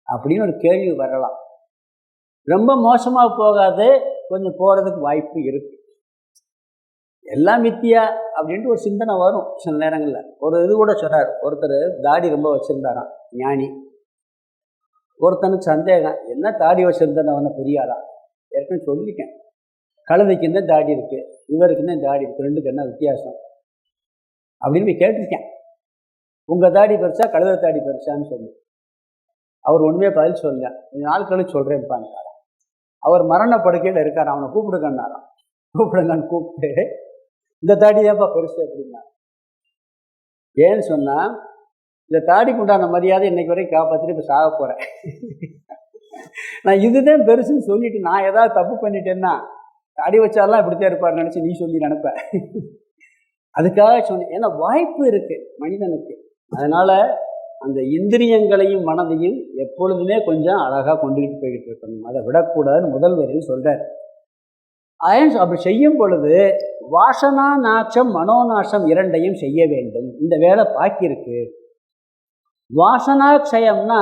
அப்படின்னு ஒரு கேள்வி வரலாம். ரொம்ப மோசமாக போகாது, கொஞ்சம் போகிறதுக்கு வாய்ப்பு இருக்குது. எல்லாம் மித்தியா அப்படின்ட்டு ஒரு சிந்தனை வரும் சில நேரங்களில். ஒரு இது கூட சொன்னார், ஒருத்தர் தாடி ரொம்ப வச்சுருந்தாராம், ஞானி. ஒருத்தனுக்கு சந்தேகம், என்ன தாடி வச்சுருந்தவனை பெரியாரா? ஏற்கனவே சொல்லிட்டேன், கழுதைக்கு தான் தாடி இருக்குது, இவருக்கு தான் தாடி இருக்குது, ரெண்டுக்கு என்ன வித்தியாசம் அப்படின்னு போய் கேட்டிருக்கேன். உங்கள் தாடி பெருசா கழுதை தாடி பெருசான்னு சொல்லி அவர் ஒன்றுமே பதில் சொல்லல. கொஞ்சம் நாள் கழிச்சு சொல்கிறேன்ப்பான்ட்டாராம். அவர் மரண படுக்கையில் இருக்கார், அவனை கூப்பிடுங்கன்னாராம். கூப்பிடுங்கன்னு கூப்பிட்டு, இந்த தாடி ஏன்ப்பா பெருசு அப்படின்னா. ஏன்னு சொன்னால், இந்த தாடிக்கு உண்டான மரியாதை இன்னைக்கு வரைக்கும் காப்பாற்றிட்டு இப்போ சாக போகிறேன். நான் இதுதான் பெருசுன்னு சொல்லிட்டு நான் ஏதாவது தப்பு பண்ணிட்டேன்னா, தாடி வச்சாலாம் இப்படித்தான் இருப்பார் நினச்சி நீ சொல்லி நினைப்பேன். அதுக்காக சொன்னேன். ஏன்னா வாய்ப்பு இருக்குது மனிதனுக்கு. அதனால் அந்த இந்திரியங்களையும் மனதையும் எப்பொழுதுமே கொஞ்சம் அழகாக கொண்டுகிட்டு போய்கிட்டு இருக்கணும், அதை விடக்கூடாதுன்னு முதல் வரையில் சொல்கிறார். அப்படி செய்யும் பொழுது வாசனா நாசம், மனோநாசம் இரண்டையும் செய்ய வேண்டும். இந்த வேலை பாக்கி இருக்கு. வாசனாக்ஷயம்னா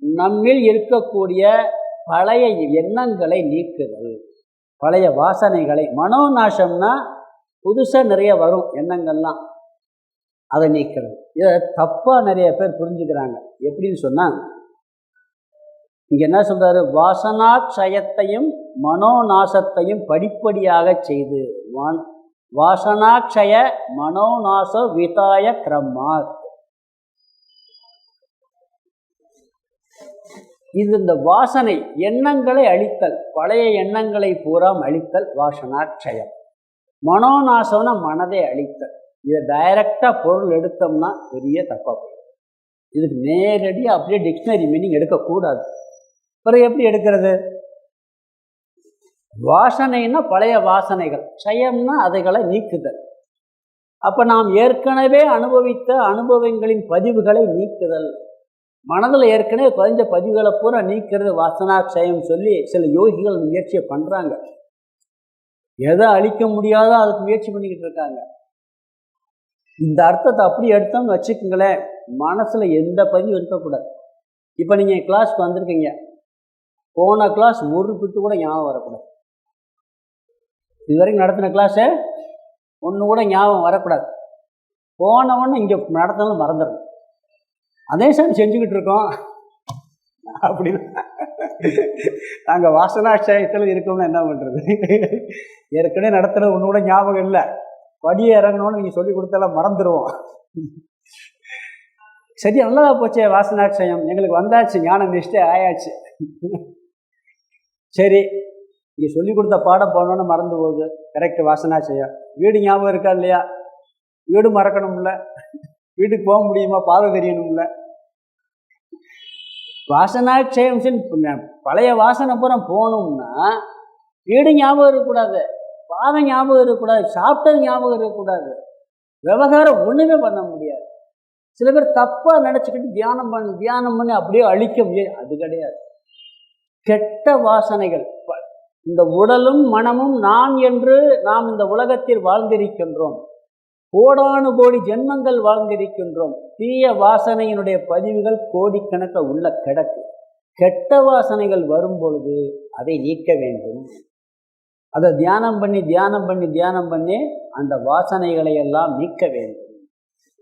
நம்மில் இருக்கக்கூடிய பழைய எண்ணங்களை நீக்குதல், பழைய வாசனைகளை. மனோநாசம்னா புதுசாக நிறைய வரும் எண்ணங்கள்லாம், அதை நீக்கிறது. இதை தப்பாக நிறைய பேர் புரிஞ்சுக்கிறாங்க. எப்படின்னு சொன்னால், இங்கே என்ன சொல்கிறாரு? வாசனாக்ஷயத்தையும் மனோநாசத்தையும் படிப்படியாக செய்து, வாசனாக்ஷய மனோநாச விதாய கிரமாத். இது இந்த வாசனை எண்ணங்களை அழித்தல், பழைய எண்ணங்களை பூரா அழித்தல் வாசனாக்ஷயம். மனோநாசம்னா மனதை அழித்தல். இதை டைரக்டாக பொருள் எடுத்தோம்னா பெரிய தப்பாக போயிடும். இதுக்கு நேரடியாக அப்படியே டிக்ஷனரி மீனிங் எடுக்கக்கூடாது. பிறகு எப்படி எடுக்கிறது? வாசனைன்னா பழைய வாசனைகள், க்ஷயம்னா அதைகளை நீக்குதல். அப்போ நாம் ஏற்கனவே அனுபவித்த அனுபவங்களின் பதிவுகளை நீக்குதல். மனதில் ஏற்கனவே பதிஞ்ச பதிவுகளை பூரா நீக்கிறது வாசனாக்ஷயம் சொல்லி சில யோகிகள் முயற்சியை பண்ணுறாங்க. எதை அழிக்க முடியாதோ அதுக்கு முயற்சி பண்ணிக்கிட்டு இருக்காங்க. இந்த அர்த்தத்தை அப்படி எடுத்தோம்னு வச்சுக்கோங்களேன், மனசில் எந்த பதிவும் இருக்கக்கூடாது. இப்போ நீங்கள் கிளாஸ்க்கு வந்திருக்கீங்க, போன கிளாஸ் ஒரு பிட்டு கூட ஞாபகம் வரக்கூடாது. இது வரைக்கும் நடத்தின கிளாஸை ஒன்று கூட ஞாபகம் வரக்கூடாது. போனவொன்னே இங்கே நடத்தினாலும் மறந்துடும். அதே சார் செஞ்சுக்கிட்டு இருக்கோம் அப்படின்னு நாங்கள் வாசனாட்சயத்தில் இருக்கோம்னு என்ன பண்ணுறது? ஏற்கனவே நடத்துகிறது ஒன்று கூட ஞாபகம் இல்லை. படியை இறங்கணும்னு நீங்கள் சொல்லி கொடுத்தாலாம் மறந்துடுவோம். சரி, நல்லதாக போச்சே வாசனாட்சயம், எங்களுக்கு வந்தாச்சு, ஞான நிஷ்டை ஆயாச்சு. சரி, இங்கே சொல்லி கொடுத்த பாடம் போனோன்னு மறந்து போகுது. கரெக்டு, வாசனாட்சயம். வீடு ஞாபகம் இருக்கா இல்லையா? வீடு மறக்கணும்ல, வீட்டுக்கு போக முடியுமா? பாதை தெரியணும்ல. வாசனாட்சயம் பழைய வாசனை பூரா போகணும்னா வீடு ஞாபகம் இருக்கக்கூடாது, பாதை ஞாபகம் இருக்கக்கூடாது, சாப்பிட்டது ஞாபகம் இருக்கக்கூடாது, விவகாரம் ஒன்றுமே பண்ண முடியாது. சில பேர் தப்பாக நினச்சிக்கிட்டு தியானம் பண்ணி அப்படியே அழிக்க முடியாது. அது கிடையாது. கெட்ட வாசனைகள், இந்த உடலும் மனமும் நான் என்று நாம் இந்த உலகத்தில் வாழ்ந்திருக்கின்றோம். கோடானு கோடி ஜென்மங்கள் வாழ்ந்திருக்கின்றோம். தீய வாசனையினுடைய பதிவுகள் கோடிக்கணக்கில் உள்ள கிடக்கு. கெட்ட வாசனைகள் வரும் பொழுது அதை நீக்க வேண்டும். அதை தியானம் பண்ணி அந்த வாசனைகளை எல்லாம் நீக்க வேண்டும்.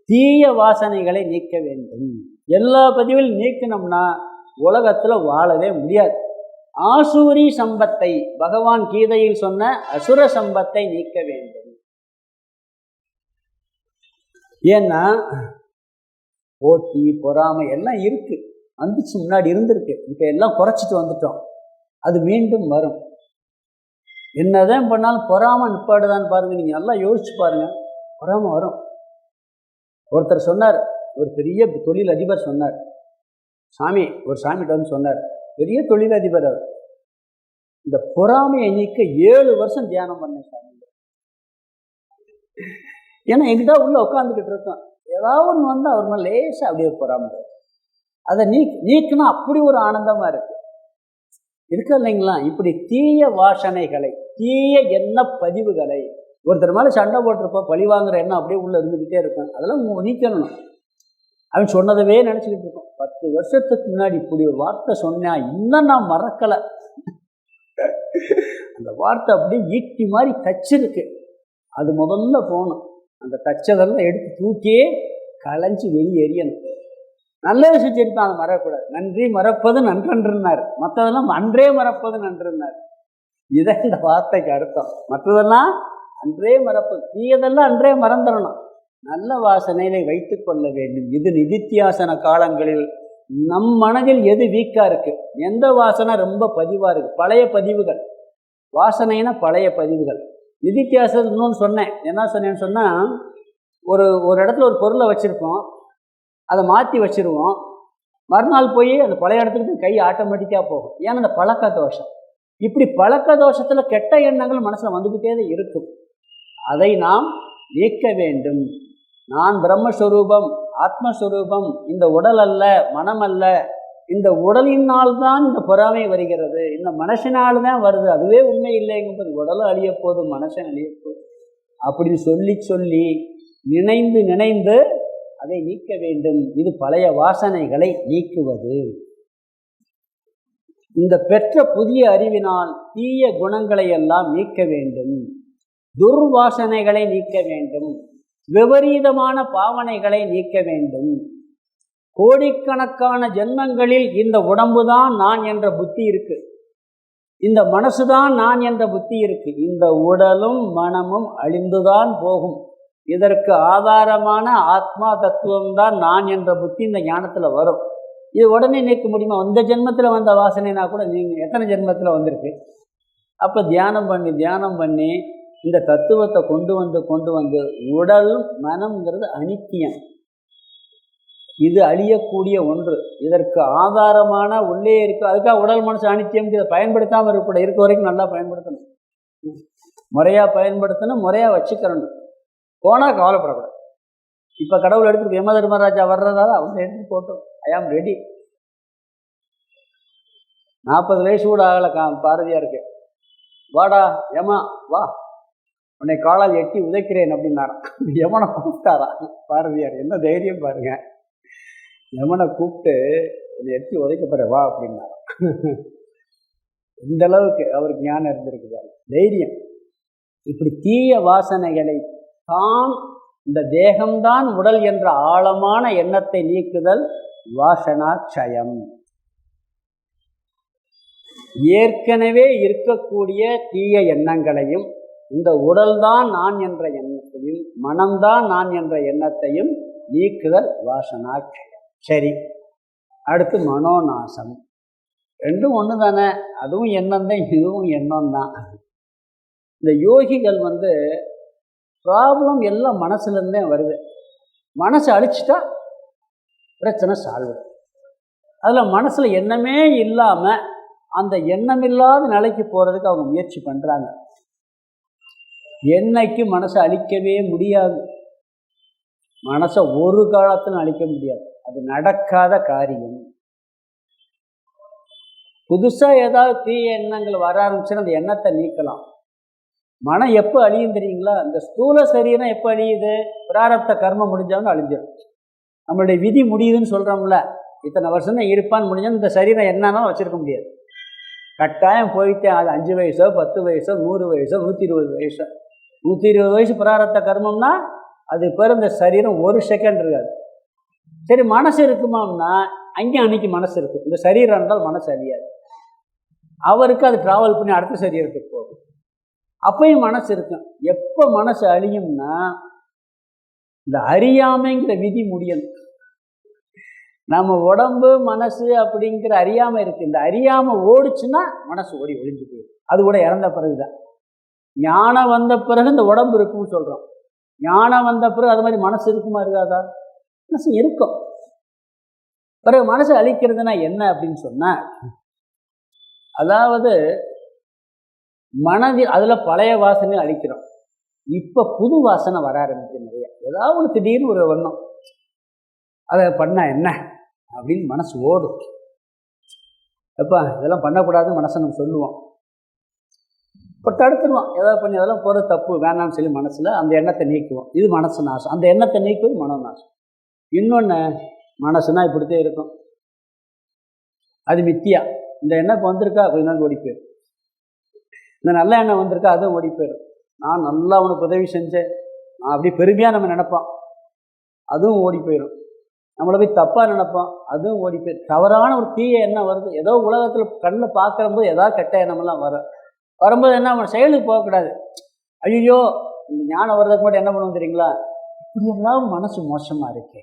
தீய வாசனைகளை நீக்க வேண்டும். எல்லா பதிவில் நீக்கினோம்னா உலகத்தில் வாழவே முடியாது. ஆசூரி சம்பத்தை, பகவான் கீதையில் சொன்ன அசுர சம்பத்தை நீக்க வேண்டும். ஏன்னா போட்டி பொறாமை எல்லாம் இருக்கு, வந்துச்சு, முன்னாடி இருந்திருக்கு. இப்போ எல்லாம் குறைச்சிட்டு வந்துட்டோம். அது மீண்டும் வரும். என்னதான் பண்ணாலும் பொறாமை நிப்பாடுதான்னு பாருங்க. நீங்கள் நல்லா யோசிச்சு பாருங்க, பொறாமை வரும். ஒருத்தர் சொன்னார், ஒரு பெரிய தொழில் அதிபர் சொன்னார், ஒரு சாமிகிட்ட வந்து சொன்னார், பெரிய தொழிலதிபர் அவர், இந்த பொறாமையை நீக்க 7 வருஷம் தியானம் பண்ண சாமி. ஏன்னா எங்கிட்ட உள்ள உட்காந்துக்கிட்டு இருக்கோம், ஏதாவது ஒன்று வந்து அவர் மேலே லேசாக அப்படியே பொறாமை. அதை நீக்குனா அப்படி ஒரு ஆனந்தமா இருக்கு இல்லைங்களா? இப்படி தீய வாசனைகளை, தீய எண்ண பதிவுகளை, ஒருத்தர் மேலே சண்டை போட்டிருப்போம், பழி வாங்குற எண்ணம் அப்படியே உள்ள இருந்துக்கிட்டே இருக்கும். அதெல்லாம் நீக்கணும். அவன் சொன்னதவே நினச்சிக்கிட்டு இருக்கோம். 10 வருஷத்துக்கு முன்னாடி இப்படி ஒரு வார்த்தை சொன்னா, இன்னும் நான் மறக்கலை. அந்த வார்த்தை அப்படியே ஈட்டி மாதிரி தச்சிருக்கு. அது முதல்ல போகணும். அந்த தச்சதெல்லாம் எடுத்து தூக்கி களைஞ்சி வெளியேறியணும். நல்ல விஷயம் எடுத்து அதை மறக்கக்கூடாது. நன்றி மறப்பது நன்றன்றுனார், மற்றதெல்லாம் அன்றே மறப்பது நன்றுனார். இதான் இந்த வார்த்தைக்கு அர்த்தம். மற்றதெல்லாம் அன்றே மறப்பது, தீயதெல்லாம் அன்றே மறந்துடணும். நல்ல வாசனையை வைத்து கொள்ள வேண்டும். இது நிதித்தியாசன காலங்களில் நம் மனதில் எது வீக்காக இருக்கு, எந்த வாசனை ரொம்ப பதிவாக இருக்கு, பழைய பதிவுகள். வாசனைனா பழைய பதிவுகள். நிதித்தியாசம் இன்னொன்று சொன்னேன். என்ன சொன்னேன்னு சொன்னால், ஒரு இடத்துல ஒரு பொருளை வச்சுருப்போம், அதை மாற்றி வச்சுருவோம். மறுநாள் போய் அந்த பழைய இடத்துக்கு கை ஆட்டோமேட்டிக்காக போகும். ஏன்னா அந்த பழக்க தோஷம். இப்படி பழக்க தோஷத்தில் கெட்ட எண்ணங்கள் மனசில் வந்துக்கிட்டே தான் இருக்கும். அதை நாம் நீக்க வேண்டும். நான் பிரம்மஸ்வரூபம், ஆத்மஸ்வரூபம், இந்த உடல் அல்ல, மனம் அல்ல. இந்த உடலினால் தான் இந்த பொறாமை வருகிறது, இந்த மனசினால் தான் வருது. அதுவே உண்மை இல்லைங்கும்போது உடலும் அழிய போது, மனசன் அழிய போகுது. அப்படின்னு சொல்லி நினைந்து அதை நீக்க வேண்டும். இது பழைய வாசனைகளை நீக்குவது. இந்த பெற்ற புதிய அறிவினால் தீய குணங்களை எல்லாம் நீக்க வேண்டும். துர்வாசனைகளை நீக்க வேண்டும். விபரீதமான பாவனைகளை நீக்க வேண்டும். கோடிக்கணக்கான ஜென்மங்களில் இந்த உடம்புதான் நான் என்ற புத்தி இருக்கு, இந்த மனசுதான் நான் என்ற புத்தி இருக்கு. இந்த உடலும் மனமும் அழிந்துதான் போகும். இதற்கு ஆதாரமான ஆத்மா தத்துவம்தான் நான் என்ற புத்தி இந்த ஞானத்தில் வரும். இது உடனே நீக்க முடியுமா? இந்த ஜென்மத்தில் வந்த வாசனைனா கூட நீங்கள் எத்தனை ஜென்மத்தில் வந்திருக்கு? அப்போ தியானம் பண்ணி இந்த தத்துவத்தை கொண்டு வந்து உடல் மனம்ங்கிறது அனித்தியம். இது அழியக்கூடிய ஒன்று. இதற்கு ஆதாரமான உள்ளே இருக்கு. அதுக்காக உடல் மனசு அனித்தியம் இதை பயன்படுத்தாமல் இருக்கக்கூடாது. இருக்க வரைக்கும் நல்லா பயன்படுத்தணும், முறையாக பயன்படுத்தணும், முறையாக வச்சுக்கிறணும். போனால் கவலைப்படக்கூடாது. இப்போ கடவுள் எடுத்துட்டு யம தர்மராஜா வர்றதால அவங்க எடுத்துட்டு போட்டோம். ஐ ஆம் ரெடி. 40 வயசு கூட ஆகலை பாரதியா இருக்கு. வாடா யமா வா, உன்னை காலால் எட்டி உதைக்கிறேன் அப்படின்னாரான். யமனை கூப்பிட்டாரா பாரதியார். என்ன தைரியம் பாருங்க. யமனை கூப்பிட்டு என்னை எட்டி உதைக்கப்படுற வா அப்படின்னாரான். இந்த அளவுக்கு அவருக்கு ஞானம் இருந்திருக்குதாரு, தைரியம். இப்படி தீய வாசனைகளை தான், இந்த தேகம்தான் உடல் என்ற ஆழமான எண்ணத்தை நீக்குதல் வாசனாட்சயம். ஏற்கனவே இருக்கக்கூடிய தீய எண்ணங்களையும், இந்த உடல்தான் நான் என்ற எண்ணத்தையும், மனம்தான் நான் என்ற எண்ணத்தையும் நீக்குதல் வாசனாட்சயம். சரி, அடுத்து மனோநாசம். ரெண்டும் ஒன்று தானே, அதுவும் எண்ணம் தான், இதுவும் எண்ணம் தான். இந்த யோகிகள் ப்ராப்ளம் எல்லாம் மனசுலேருந்தே வருது. மனசை அழிச்சிட்டா பிரச்சனை சால்வ். அதில் மனசில் எண்ணமே இல்லாமல் அந்த எண்ணமில்லாத நிலைக்கு போகிறதுக்கு அவங்க முயற்சி பண்ணுறாங்க. என்னைக்கு மனசை அழிக்கவே முடியாது. மனசை ஒரு காலத்திலும் அழிக்க முடியாது, அது நடக்காத காரியம். புதுசாக ஏதாவது தீய எண்ணங்கள் வர ஆரம்பிச்சுன்னா அந்த எண்ணத்தை நீக்கலாம். மனம் எப்போ அழியும் தெரியுங்களா? இந்த ஸ்தூல சரீரம் எப்போ அழியுது? பிராரப்த கர்மம் முடிஞ்சவங்க அழிஞ்சிடும். நம்மளுடைய விதி முடியுதுன்னு சொல்கிறோம்ல, இத்தனை வருஷம் தான் இருப்பான்னு முடிஞ்சோன்னு இந்த சரீரம் என்னன்னா வச்சுருக்க முடியாது. கட்டாயம் போயிட்டேன். அது 5 வயசோ 10 வயசோ 100 வயசோ 120 வயசோ. 120 வயசு பிராரப்த கர்மம்னா அது பேர் இந்த சரீரம் ஒரு செகண்ட் இருக்காது. சரி, மனசு இருக்குமாம்னா அங்கேயும் அன்னைக்கு மனசு இருக்குது. இந்த சரீரம் இருந்தால் மனசு அழியாது. அவருக்கு அது ட்ராவல் பண்ணி அடுத்த சரீரத்துக்கு போகும். அப்பயும் மனசு இருக்கும். எப்போ மனசு அழியும்னா இந்த அறியாமைங்கிற விதி முடியணும். நம்ம உடம்பு மனசு அப்படிங்கிற அறியாமை இருக்குது. இந்த அறியாமை ஓடிச்சுன்னா மனசு ஓடி ஒழிஞ்சு போயிடும். அது கூட இறந்த பிறகுதான். ஞானம் வந்த பிறகு இந்த உடம்பு இருக்குன்னு சொல்கிறோம். ஞானம் வந்த பிறகு அது மாதிரி மனசு இருக்குமா இருக்காதா? மனசு இருக்கும். பிறகு மனசு அழிக்கிறதுனா என்ன அப்படின்னு சொன்னால், அதாவது மனதில் அதில் பழைய வாசனை அழிக்கிறோம். இப்போ புது வாசனை வர ஆரம்பிச்சு நிறைய. ஏதாவது ஒரு திடீர்னு ஒரு வண்ணம், அதை பண்ணால் என்ன அப்படின்னு மனசு ஓடும். எப்பா இதெல்லாம் பண்ணக்கூடாதுன்னு மனசை நம்ம சொல்லுவோம், இப்போ தடுத்துருவோம். ஏதாவது பண்ணி அதெல்லாம் போகிற தப்பு வேணாம்னு சொல்லி மனசில் அந்த எண்ணத்தை நீக்குவோம். இது மனசு நாசம். அந்த எண்ணத்தை நீக்குவது மனோ நாசம். இன்னொன்று, மனசுனா இப்படித்தான் இருக்கும், அது மித்தியா. இந்த எண்ணம் இப்போ வந்திருக்கா கொஞ்ச நாள் ஓடி போயிடும். இந்த நல்ல எண்ணம் வந்திருக்கா அதுவும் ஓடி போயிடும். நான் நல்லா அவனுக்கு உதவி செஞ்சேன், நான் அப்படி பெருமையாக நம்ம நினைப்போம், அதுவும் ஓடி போயிடும். நம்மளை போய் தப்பாக நினைப்போம், அதுவும் ஓடி போயிடும். தவறான ஒரு தீய எண்ணம் வருது. ஏதோ உலகத்தில் கண்ணில் பார்க்குறம்போது ஏதாவது கெட்ட எண்ணமெல்லாம் வரும்போது என்ன பண்ண, செயலுக்கு போகக்கூடாது. ஐயோ இந்த ஞானம் வர்றதுக்கு மட்டும் என்ன பண்ணுவோம் தெரியுங்களா? இப்படியெல்லாம் மனசு மோசமாக இருக்கு,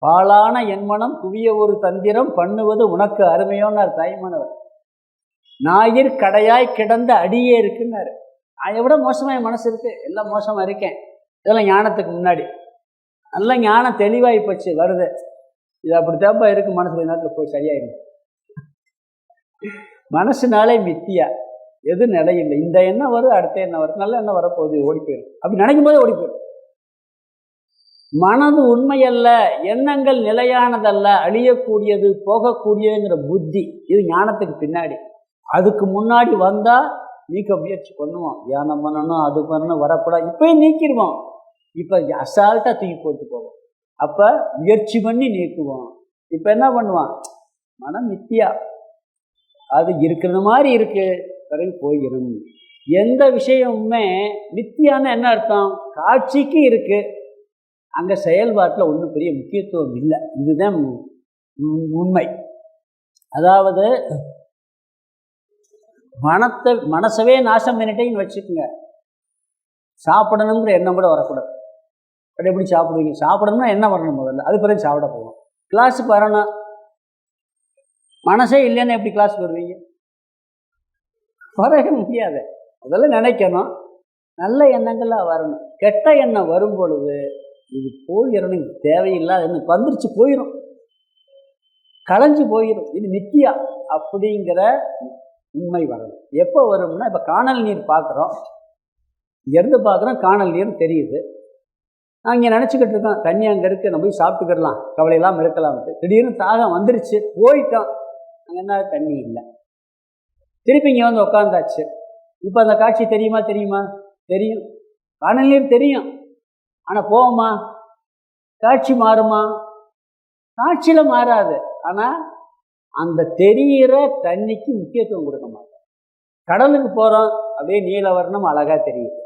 பாலான என் மனம் குவிய ஒரு தந்திரம் பண்ணுவது உனக்கு அருமையோன்னார் தாய்மானவர். ஞாயிற் கடையாய் கிடந்த அடியே இருக்குன்னாரு. அதை விட மோசமாக என் மனசு இருக்குது, எல்லாம் மோசமாக இருக்கேன். இதெல்லாம் ஞானத்துக்கு முன்னாடி. நல்லா ஞானம் தெளிவாகி போச்சு, வருது. இது அப்படி தேப்பா இருக்குது, மனசு கொஞ்ச நேரத்தில் போய் சரியாயிடும். மனசுனாலே மித்தியா, எது நிலையில்லை. இந்த எண்ணம் வருது, அடுத்த எண்ணம் வருது, நல்ல எண்ணம் வரப்போகுது, ஓடி போயிடும். அப்படி நினைக்கும் போதே ஓடி போயிடும். மனது உண்மையல்ல, எண்ணங்கள் நிலையானதல்ல, அழியக்கூடியது, போகக்கூடியதுங்கிற புத்தி, இது ஞானத்துக்கு பின்னாடி. அதுக்கு முன்னாடி வந்தால் நீக்க முயற்சி பண்ணுவோம். தியானம் பண்ணணும், அது பண்ணணும், வரக்கூடாது, இப்போயும் நீக்கிடுவோம். இப்போ அசால்ட்டாக தூக்கி போட்டு போவோம். அப்போ முயற்சி பண்ணி நீக்குவோம். இப்போ என்ன பண்ணுவான், மனம் மித்தியா, அது இருக்கிற மாதிரி இருக்கு, பிறகு போயிடும். எந்த விஷயமுமே மித்தியான்னு என்ன அர்த்தம்? காட்சிக்கு இருக்கு, அங்கே செயல்பாட்டில் ஒன்றும் பெரிய முக்கியத்துவம் இல்லை. இதுதான் உண்மை. அதாவது மனசவே நாசம் பண்ணிட்டேன்னு வச்சுக்கோங்க, சாப்பிடணுங்கிற எண்ணம் கூட வரக்கூடாது. அப்படி எப்படி சாப்பிடுவீங்க? சாப்பிடணும்னா என்ன வரணும் முதல்ல, அது பிறகு சாப்பிட போவோம். கிளாஸுக்கு வரணும், மனசே இல்லைன்னு எப்படி கிளாஸுக்கு வருவீங்க? வரவே முடியாது. முதல்ல நினைக்கணும், நல்ல எண்ணங்கள்லாம் வரணும். கெட்ட எண்ணம் வரும் பொழுது இது போயிடணும், தேவையில்லாத எண்ணம் வந்துருச்சு போயிடும். களைஞ்சு போயிடும். இது நித்தியா அப்படிங்கிற உண்மை வரணும். எப்போ வரும்னா, இப்போ காணல் நீர் பார்க்குறோம், இங்கேருந்து பார்க்குறோம், காணல் நீர் தெரியுது. நான் இங்கே நினச்சிக்கிட்டு இருக்கோம் தண்ணி அங்கே இருக்குது, நம்ம போய் சாப்பிட்டுக்கிடலாம், கவலையெல்லாம் இருக்கலாம்ட்டு. திடீர்னு தாகம் வந்துருச்சு, போயிட்டோம், அங்கே என்ன தண்ணி இல்லை. திருப்பி இங்கே வந்து உட்காந்தாச்சு. இப்போ அந்த காட்சி தெரியுமா? தெரியும். காணல் நீர் தெரியும், ஆனால் போவோமா? காட்சி மாறுமா? காட்சியில் மாறாது. ஆனால் அந்த தெரிகிற தண்ணிக்கு முக்கியத்துவம் கொடுக்க மாட்டோம். கடலுக்கு போகிறோம், அப்படியே நீலவர்ணம் அழகாக தெரியுது.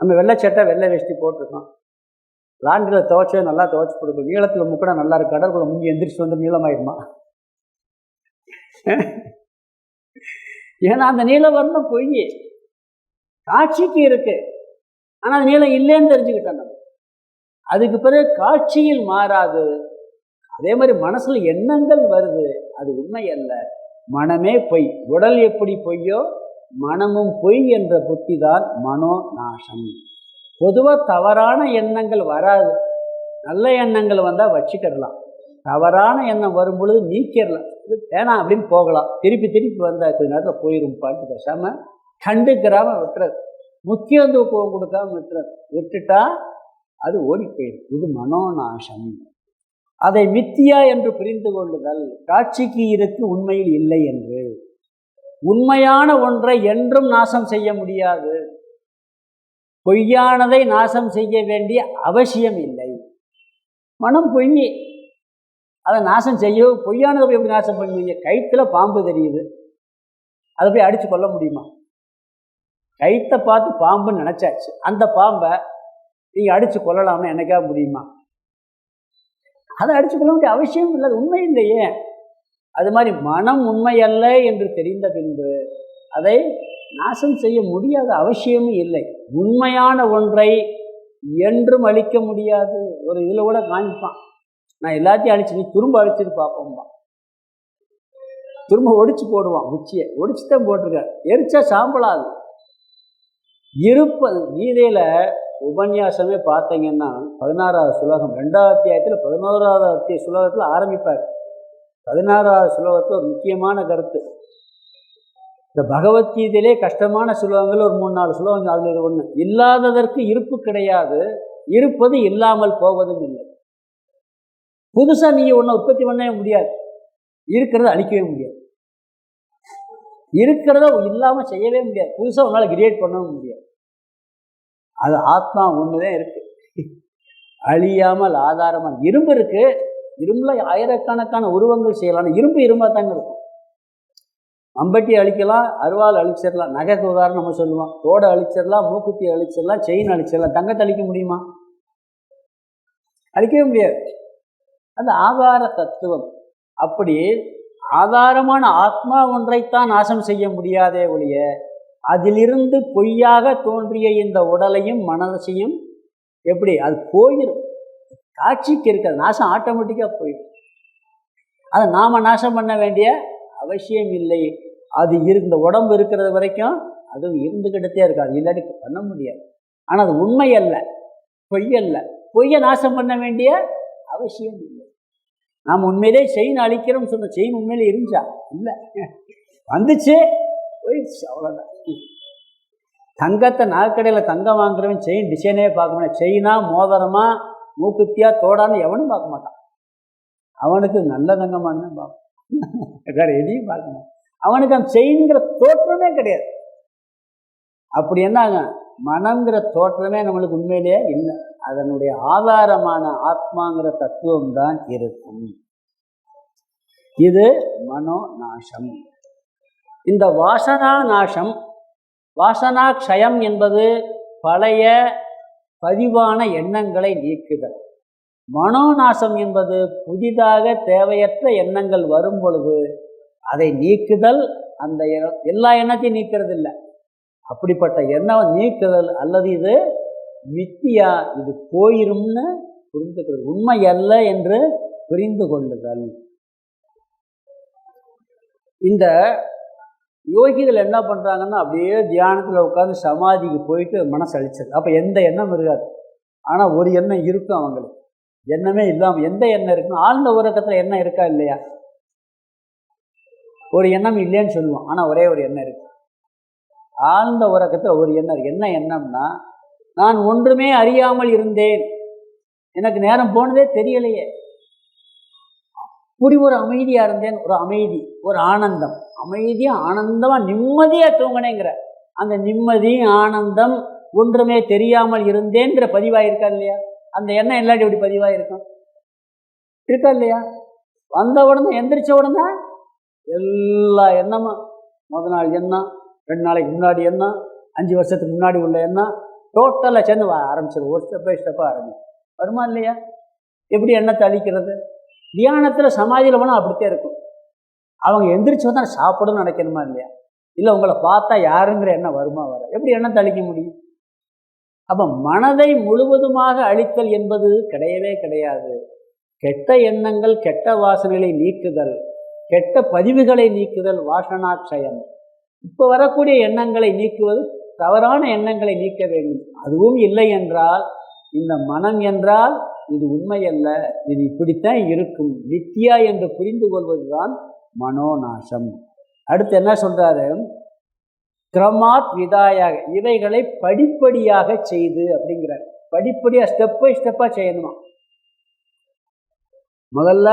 நம்ம வெள்ளைச்சட்டை வெள்ளை வேஷ்டி போட்டிருக்கோம், லாண்டில் துவைச்சே நல்லா துவைச்சி கொடுக்கும், நீளத்தில் முக்கினா நல்லா இருக்கு. கடற்குள்ள முங்கி எந்திரிச்சு வந்து நீளமாயிடுமா? ஏன்னா அந்த நீலவர்ணம் பொய், காட்சிக்கு இருக்கு, ஆனால் அது நீளம் இல்லைன்னு தெரிஞ்சுக்கிட்டோம் நம்ம. அதுக்கு பிறகு காட்சியில் மாறாது. அதே மாதிரி மனசுல எண்ணங்கள் வருது, அது உண்மை அல்ல, மனமே பொய். உடல் எப்படி பொய்யோ மனமும் பொய் என்ற புத்தி தான் மனோ நாசம். பொதுவாக தவறான எண்ணங்கள் வராது, நல்ல எண்ணங்கள் வந்தால் வச்சுக்கிடலாம். தவறான எண்ணம் வரும் பொழுது நீக்கிடலாம், இது வேணாம் அப்படின்னு போகலாம். திருப்பி வந்தால் நேரத்தில் போயிடும். பாட்டு பேசாமல் கண்டுக்கிறாமல் விட்டுறது, முக்கியத்துவம் கொடுக்காம விட்டுறது. விட்டுட்டா அது ஓடி போயிடும். இது மனோநாசம். அதை மித்தியா என்று புரிந்து கொள்ளுதல். காட்சிக்கு இருக்கு, உண்மையில் இல்லை என்று. உண்மையான ஒன்றை என்றும் நாசம் செய்ய முடியாது. பொய்யானதை நாசம் செய்ய வேண்டிய அவசியம் இல்லை. மனம் பொய், அதை நாசம் செய்ய, பொய்யானதை எப்படி நாசம் பண்ணுவீங்க? கயிற்றுல பாம்பு தெரியுது, அதை போய் அடித்து கொள்ள முடியுமா? கயிற்றை பார்த்து பாம்புன்னு நினச்சாச்சு, அந்த பாம்பை நீங்கள் அடித்து கொள்ளலாம்னு என்னைக்கா முடியுமா? அதை அடித்து கொள்ள வேண்டிய அவசியம் இல்லை, உண்மை இல்லையே. அது மாதிரி மனம் உண்மை அல்ல என்று தெரிந்த பின்பு அதை நாசம் செய்ய முடியாத அவசியமும் இல்லை. உண்மையான ஒன்றை என்றும் அழிக்க முடியாது. ஒரு இதில் கூட காமிப்பான், நான் எல்லாத்தையும் அழிச்சு நீ திரும்ப அழிச்சிட்டு பார்ப்போம்பா. திரும்ப ஒடிச்சு போடுவான், உச்சியை ஒடிச்சு தான் போட்டிருக்கார், எரிச்சா சாம்பலாது. இருப்பது கீதையில் உபன்யாசமே பார்த்தீங்கன்னா 16வது சுலோகம், 2வது அத்தியாயத்தில் 11வது சுலோகத்தில் ஆரம்பிப்பார். 16வது சுலோகத்தில் ஒரு முக்கியமான கருத்து. இந்த பகவத்கீதையிலே கஷ்டமான சுலோகங்கள் ஒரு 3-4 சுலோகங்கள், அதில் ஒன்று, இல்லாததற்கு இருப்பு கிடையாது, இருப்பது இல்லாமல் போவதும் இல்லை. புதுசாக நீங்கள் ஒன்றை உற்பத்தி பண்ணவே முடியாது, இருக்கிறத அழிக்கவே முடியாது, இருக்கிறத இல்லாமல் செய்யவே முடியாது, புதுசாக உன்னால் கிரியேட் பண்ணவும் முடியாது. அது ஆத்மா ஒன்று தான் இருக்குது, அழியாமல் ஆதாரமாக. இரும்பு இருக்குது, இரும்பில் ஆயிரக்கணக்கான உருவங்கள் செய்யலாம், இரும்பாக தாங்க இருக்கும். அம்பட்டி அழிக்கலாம், அருவாள் அழிச்சிடலாம், நகைக்கு உதாரணம் நம்ம சொல்லுவோம், தோடை அழிச்சிடலாம், மூக்குத்தி அழிச்சிடலாம், செயின் அழிச்சிடலாம். தங்கத்தை அழிக்க முடியுமா? அழிக்கவே முடியாது. அது ஆதார தத்துவம். அப்படி ஆதாரமான ஆத்மா ஒன்றைத்தான் நாசம் செய்ய முடியாதே ஒழிய, அதிலிருந்து பொய்யாக தோன்றிய இந்த உடலையும் மனதையும் எப்படி அது போயிடும், காட்சிக்கு இருக்காது, நாசம் ஆட்டோமேட்டிக்காக போயிடும். அதை நாம் நாசம் பண்ண வேண்டிய அவசியம் இல்லை. அது இந்த உடம்பு இருக்கிறது வரைக்கும் அது இருந்துக்கிட்டே இருக்காது, இல்லாட்டி பண்ண முடியாது. ஆனால் அது உண்மை அல்ல, பொய் அல்ல. பொய்யை நாசம் பண்ண வேண்டிய அவசியம் இல்லை. நாம் உண்மையிலே செயின் அழிக்கிறோம்னு சொன்ன செயின் உண்மையிலே இருந்துச்சா? இல்லை, வந்துச்சு போயிடுச்சு, அவ்வளோதான். தங்கத்தை நாற்கடையில் தங்கம் வாங்குறவன் செயின் டிசைனே பார்க்க மாட்டான். செயினா மோதிரமா மூக்குத்தியா தோடான்னு எவனும் பார்க்க மாட்டான். அவனுக்கு நல்ல தங்கமானு பார்ப்பான், வேறு எதையும் பார்க்க மாட்டான். அவனுக்கு அந்த செயின்கிற தோற்றமே கிடையாது. அப்படி என்னாங்க, மனம்ங்கிற தோற்றமே நம்மளுக்கு உண்மையிலேயே இல்லை. அதனுடைய ஆதாரமான ஆத்மாங்கிற தத்துவம் தான் இருக்கும். இது மனோ நாசம். இந்த வாசனா நாசம், வாசனா க்ஷயம் என்பது பழைய பதிவான எண்ணங்களை நீக்குதல். மனோநாசம் என்பது புதிதாக தேவையற்ற எண்ணங்கள் வரும் பொழுது அதை நீக்குதல். அந்த எல்லா எண்ணத்தையும் நீக்கிறது இல்லை, அப்படிப்பட்ட எண்ணம் நீக்குதல். அல்லது இது மித்தியா, இது போயிரும்னு புரிந்துக்கிறது, உண்மை அல்ல என்று புரிந்து கொள்ளுதல். இந்த யோகிகள் என்ன பண்ணுறாங்கன்னா, அப்படியே தியானத்தில் உட்காந்து சமாதிக்கு போயிட்டு மனசு அழிச்சது. அப்போ எந்த எண்ணம் இருக்காது, ஆனால் ஒரு எண்ணம் இருக்கும் அவங்களுக்கு. எண்ணமே இல்லாமல் எந்த எண்ணம் இருக்குன்னு ஆழ்ந்த உறக்கத்தில் எண்ணம் இருக்கா இல்லையா? ஒரு எண்ணம் இல்லைன்னு சொல்லுவோம், ஆனால் ஒரே ஒரு எண்ணம் இருக்கு. ஆழ்ந்த உறக்கத்தில் ஒரு எண்ணம் இருக்கு. என்ன எண்ணம்னா, நான் ஒன்றுமே அறியாமல் இருந்தேன், எனக்கு நேரம் போனதே தெரியலையே, அப்படி ஒரு அமைதியாக இருந்தேன். ஒரு அமைதி, ஒரு ஆனந்தம், அமைதியாக ஆனந்தமாக நிம்மதியாக தூங்கினேங்கிற அந்த நிம்மதி ஆனந்தம், ஒன்றுமே தெரியாமல் இருந்தேங்கிற பதிவாயிருக்கா இல்லையா? அந்த எண்ணம் இல்லாட்டி எப்படி பதிவாயிருக்கும்? இருக்கா இல்லையா? வந்த உடனே எந்திரிச்ச உடனே எல்லா எண்ணமும், முதல் நாள் எண்ணம், 2 நாளைக்கு முன்னாடி எண்ணம், 5 வருஷத்துக்கு முன்னாடி உள்ள எண்ணம், டோட்டலாக சேர்ந்து ஆரம்பிச்சிடும். ஒரு ஸ்டெப் பை ஸ்டெப்பாக ஆரம்பிக்கும். வருமா இல்லையா? எப்படி எண்ணத்தை அழிக்கிறது? தியானத்தில் சமாதியில் போனால் அப்படித்தான் இருக்கும். அவங்க எந்திரிச்சு வந்தால் சாப்பிடணும்னு நினைக்கணுமா இல்லையா? இல்லை உங்களை பார்த்தா யாருங்கிற எண்ணம் வருமா? வர எப்படி எண்ணத்தை அழிக்க முடியும்? அப்போ மனதை முழுவதுமாக அழித்தல் என்பது கிடையவே கிடையாது. கெட்ட எண்ணங்கள், கெட்ட வாசனைகளை நீக்குதல், கெட்ட பதிவுகளை நீக்குதல் வாசனாட்சயம். இப்போ வரக்கூடிய எண்ணங்களை நீக்குவது, தவறான எண்ணங்களை நீக்க வேண்டும். அதுவும் இல்லை என்றால், இந்த மனம் என்றால் இது உண்மை அல்ல, இது இப்படித்தான் இருக்கும், நித்யா என்று புரிந்து கொள்வதுதான் மனோநாசம். அடுத்து என்ன சொல்றாரு? கிரமாத் விதாயாக, இவைகளை படிப்படியாக செய்து அப்படிங்கிறார். படிப்படியாக ஸ்டெப் பை ஸ்டெப்பாக செய்யணுமா. முதல்ல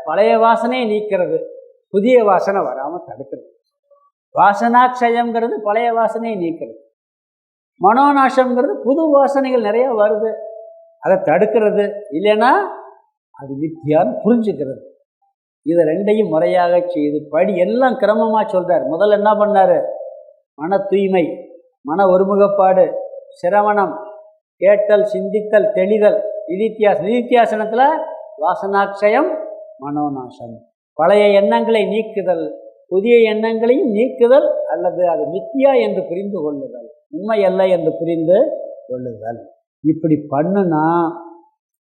பழைய வாசனையை நீக்கிறது, புதிய வாசனை வராமல் தடுக்கிறது. வாசனாட்சயம்ங்கிறது பழைய வாசனையை நீக்கிறது. மனோநாசம்ங்கிறது புது வாசனைகள் நிறைய வருது, அதை தடுக்கிறது. இல்லைன்னா அது வித்தியான்னு புரிஞ்சுக்கிறது. இதை ரெண்டையும் முறையாக செய்து படி எல்லாம் கிரமமாக சொல்கிறார். முதல்ல என்ன பண்ணார்? மன தூய்மை, மன ஒருமுகப்பாடு, சிரவணம், கேட்டல், சிந்தித்தல், தெளிதல், நிதித்தியாசனம். நிதித்தியாசனத்தில் வாசனாட்சயம், மனோநாசம். பழைய எண்ணங்களை நீக்குதல், புதிய எண்ணங்களையும் நீக்குதல், அல்லது அது மித்யா என்று புரிந்து கொள்ளுதல், உண்மை அல்ல என்று புரிந்து கொள்ளுதல். இப்படி பண்ணுனா